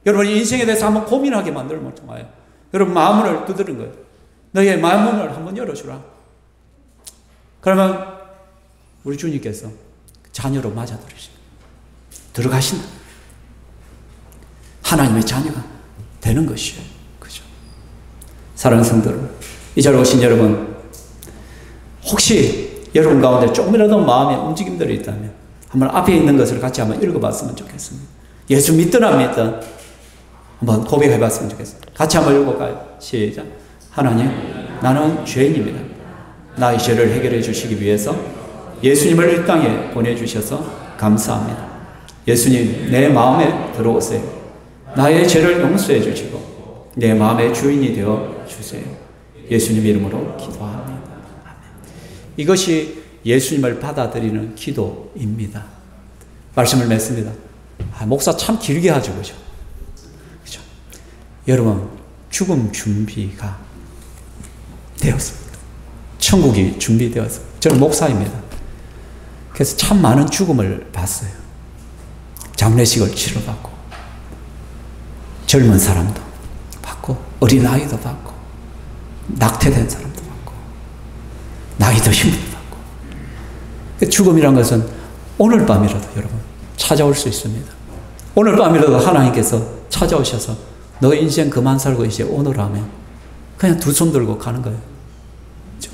여러분의 인생에 대해서 한번 고민하게 만들면 통하여 여러분 마음문을 두드리는 거예요. 너의 마음문을 한번 열어주라. 그러면 우리 주님께서 자녀로 맞아들이시고 들어가신다. 하나님의 자녀가 되는 것이에요. 그죠? 사랑하는 성도 여러분, 이 자리에 오신 여러분, 혹시 여러분 가운데 조금이라도 마음의 움직임들이 있다면 한번 앞에 있는 것을 같이 한번 읽어봤으면 좋겠습니다. 예수 믿든 안 믿든 한번 고백해봤으면 좋겠습니다. 같이 한번 읽어볼까요? 시작. 하나님, 나는 죄인입니다. 나의 죄를 해결해 주시기 위해서 예수님을 이 땅에 보내주셔서 감사합니다. 예수님, 내 마음에 들어오세요. 나의 죄를 용서해 주시고 내 마음의 주인이 되어 주세요. 예수님 이름으로 기도합니다. 아멘. 이것이 예수님을 받아들이는 기도입니다. 말씀을 맺습니다. 목사 참 길게 하죠, 그죠? 그죠? 여러분, 죽음 준비가 되었습니다. 천국이 준비되었습니다. 저는 목사입니다. 그래서 참 많은 죽음을 봤어요. 장례식을 치러봤고, 젊은 사람도 봤고, 어린아이도 봤고, 낙태된 사람도 봤고, 나이 드신 분도 봤고. 죽음이란 것은 오늘 밤이라도 여러분 찾아올 수 있습니다. 오늘 밤이라도 하나님께서 찾아오셔서 너 인생 그만 살고 이제 오늘 하면 그냥 두 손 들고 가는 거예요. 그렇죠?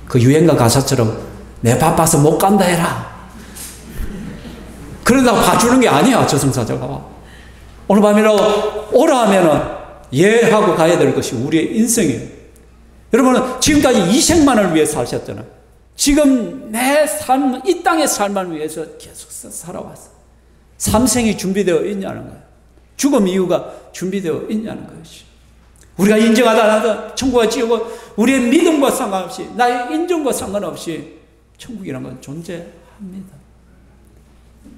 그 유행가 가사처럼 내 바빠서 못 간다 해라. 그러다가 봐주는 게 아니야, 저승사자가. 오늘 밤이라도 오라 하면은 예 하고 가야 될 것이 우리의 인생이에요. 여러분은 지금까지 이 생만을 위해 사셨잖아요. 지금 내 삶, 이 땅의 삶을 위해서 계속 살아왔어. 삼생이 준비되어 있냐는 거예요. 죽음 이유가 준비되어 있냐는 것이. 우리가 인정하다 안 하다 천국과 지옥은 우리의 믿음과 상관없이, 나의 인정과 상관없이 천국이라는 건 존재합니다.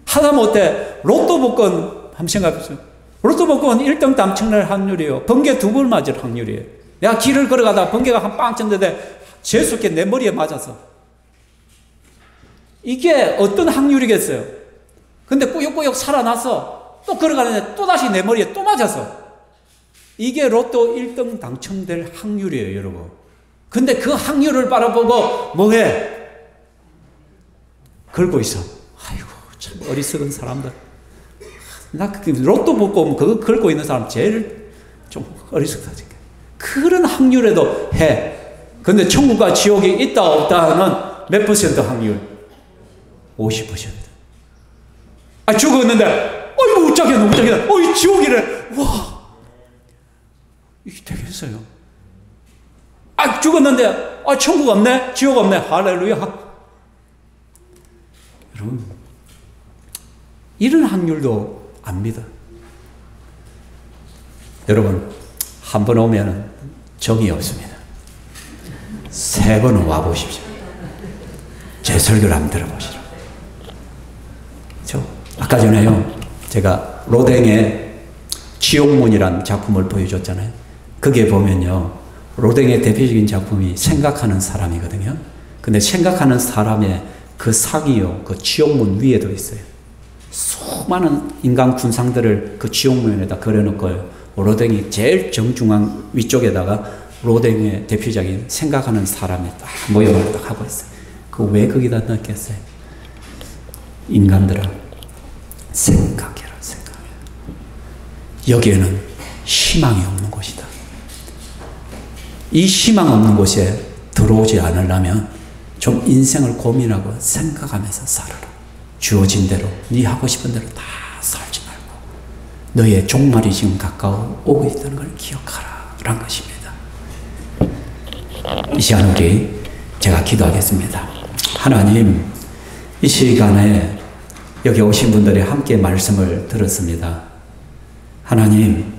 하다못해 로또 복권 한번 생각해보세요. 로또 복권 1등 당첨될 확률이에요. 번개 2번 맞을 확률이에요. 내가 길을 걸어가다가 번개가 한 빵 쳤는데 재수없게 내 머리에 맞아서. 이게 어떤 확률이겠어요? 근데 꾸역꾸역 살아나서 또 걸어가는데 또다시 내 머리에 또 맞아서. 이게 로또 1등 당첨될 확률이에요, 여러분. 근데 그 확률을 바라보고 뭐해? 걸고 있어. 아이고, 참 어리석은 사람들. 나 로또 복권 그거 걸고 있는 사람 제일 좀 어리석다. 그런 확률에도 해. 근데 천국과 지옥이 있다 없다는 몇 퍼센트 확률? 50%. 죽었는데, 어이구, 우짜겠네. 어이, 지옥이래. 와. 이게 되겠어요? 죽었는데, 천국 없네? 지옥 없네? 할렐루야. 여러분, 이런 확률도 안 믿어. 여러분, 한 번 오면 정이 없습니다. 3번은 와보십시오. 제 설교를 한번 들어보시죠. 아까 전에요, 제가 로댕의 지옥문이라는 작품을 보여줬잖아요. 그게 보면요, 로댕의 대표적인 작품이 생각하는 사람이거든요. 근데 생각하는 사람의 그 상이요, 그 지옥문 위에도 있어요. 수많은 인간 군상들을 그 지옥문에다 그려놓고요, 로댕이 제일 정중앙 위쪽에다가 로댕의 대표적인 생각하는 사람이 딱 모형을 딱 하고 있어요. 그 왜 거기다 넣겠어요? 인간들은 생각해라, 생각해. 여기에는 희망이 없는 곳이다. 이 희망 없는 곳에 들어오지 않으려면 좀 인생을 고민하고 생각하면서 살아라. 주어진 대로, 네 하고 싶은 대로 다 살지 말고 너의 종말이 지금 가까워 오고 있다는 걸 기억하라 라는 것입니다. 이 시간 제가 기도하겠습니다. 하나님, 이 시간에 여기 오신 분들이 함께 말씀을 들었습니다. 하나님,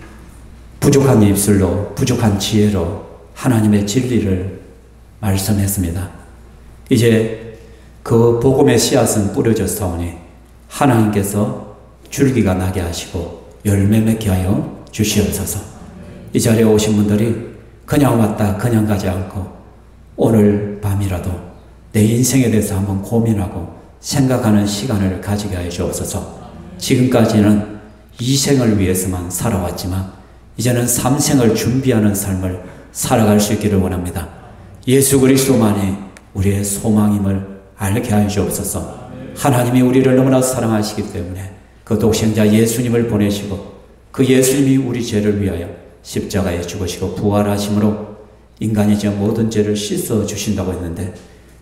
부족한 입술로, 부족한 지혜로 하나님의 진리를 말씀했습니다. 이제 그 복음의 씨앗은 뿌려졌사오니 하나님께서 줄기가 나게 하시고 열매 맺게 하여 주시옵소서. 이 자리에 오신 분들이 그냥 왔다 그냥 가지 않고 오늘 밤이라도 내 인생에 대해서 한번 고민하고 생각하는 시간을 가지게 하여 주옵소서. 지금까지는 이 생을 위해서만 살아왔지만 이제는 3생을 준비하는 삶을 살아갈 수 있기를 원합니다. 예수 그리스도만이 우리의 소망임을 알게 하여 주옵소서. 하나님이 우리를 너무나 사랑하시기 때문에 그 독생자 예수님을 보내시고 그 예수님이 우리 죄를 위하여 십자가에 죽으시고 부활하심으로 인간이 저 모든 죄를 씻어 주신다고 했는데,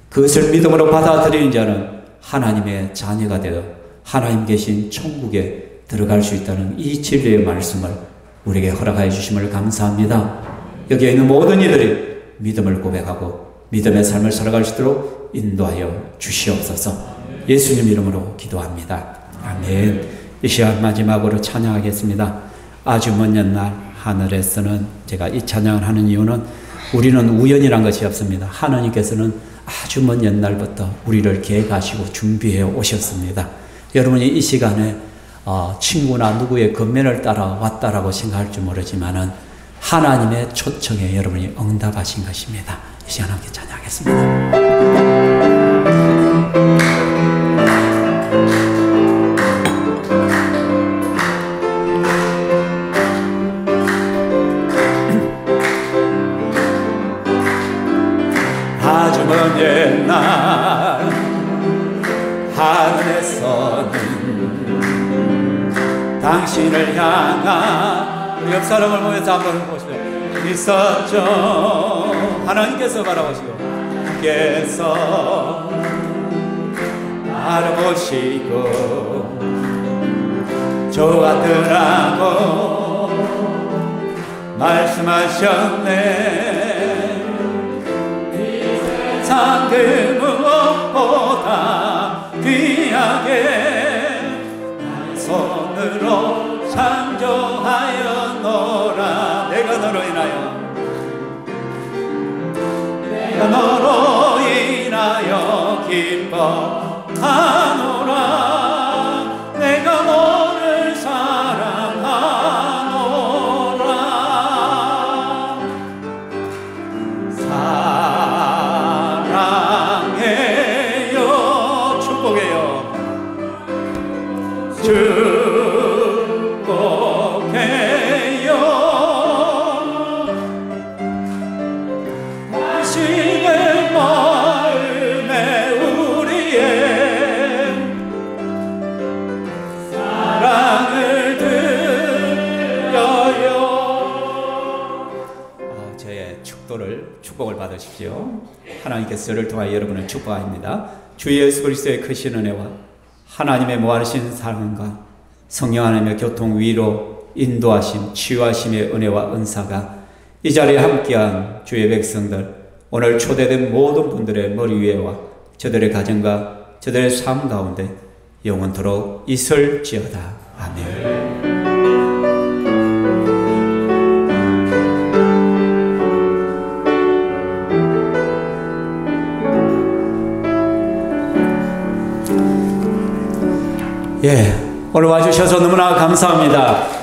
그것을 믿음으로 받아들이는 자는 하나님의 자녀가 되어 하나님 계신 천국에 들어갈 수 있다는 이 진리의 말씀을 우리에게 허락하여 주심을 감사합니다. 여기에 있는 모든 이들이 믿음을 고백하고 믿음의 삶을 살아갈 수 있도록 인도하여 주시옵소서. 예수님 이름으로 기도합니다. 아멘. 이 시간 마지막으로 찬양하겠습니다. 아주 먼 옛날 하늘에서는, 제가 이 찬양을 하는 이유는 우리는 우연이란 것이 없습니다. 하나님께서는 아주 먼 옛날부터 우리를 계획하시고 준비해 오셨습니다. 여러분이 이 시간에 친구나 누구의 겉면을 따라 왔다라고 생각할지 모르지만은 하나님의 초청에 여러분이 응답하신 것입니다. 이 시간 함께 찬양하겠습니다. 아주 먼 옛날 하늘에서는 당신을 향한, 우리 옆 사람을 보면서 한번 보시죠. 있었죠. 하나님께서 바라보시고 께서 바라보시고 저 같으라고 말씀하셨네. 세상 그 무엇보다 귀하게 나의 손으로 창조하였노라. 내가 너로 인하여 기뻐하노라. 내가 너를 사랑하노라. 사랑해요. 축복해요. 축복을 받으십시오. 하나님께서 저를 통하여 여러분을 축복합니다. 주 예수 그리스도의 크신 은혜와 하나님의 무한하신 사랑과 성령 하나님의 교통, 위로, 인도하심, 치유하심의 은혜와 은사가 이 자리에 함께한 주의 백성들, 오늘 초대된 모든 분들의 머리 위에와 저들의 가정과 저들의 삶 가운데 영원토록 있을지어다. 아멘. 예, 오늘 와주셔서 너무나 감사합니다.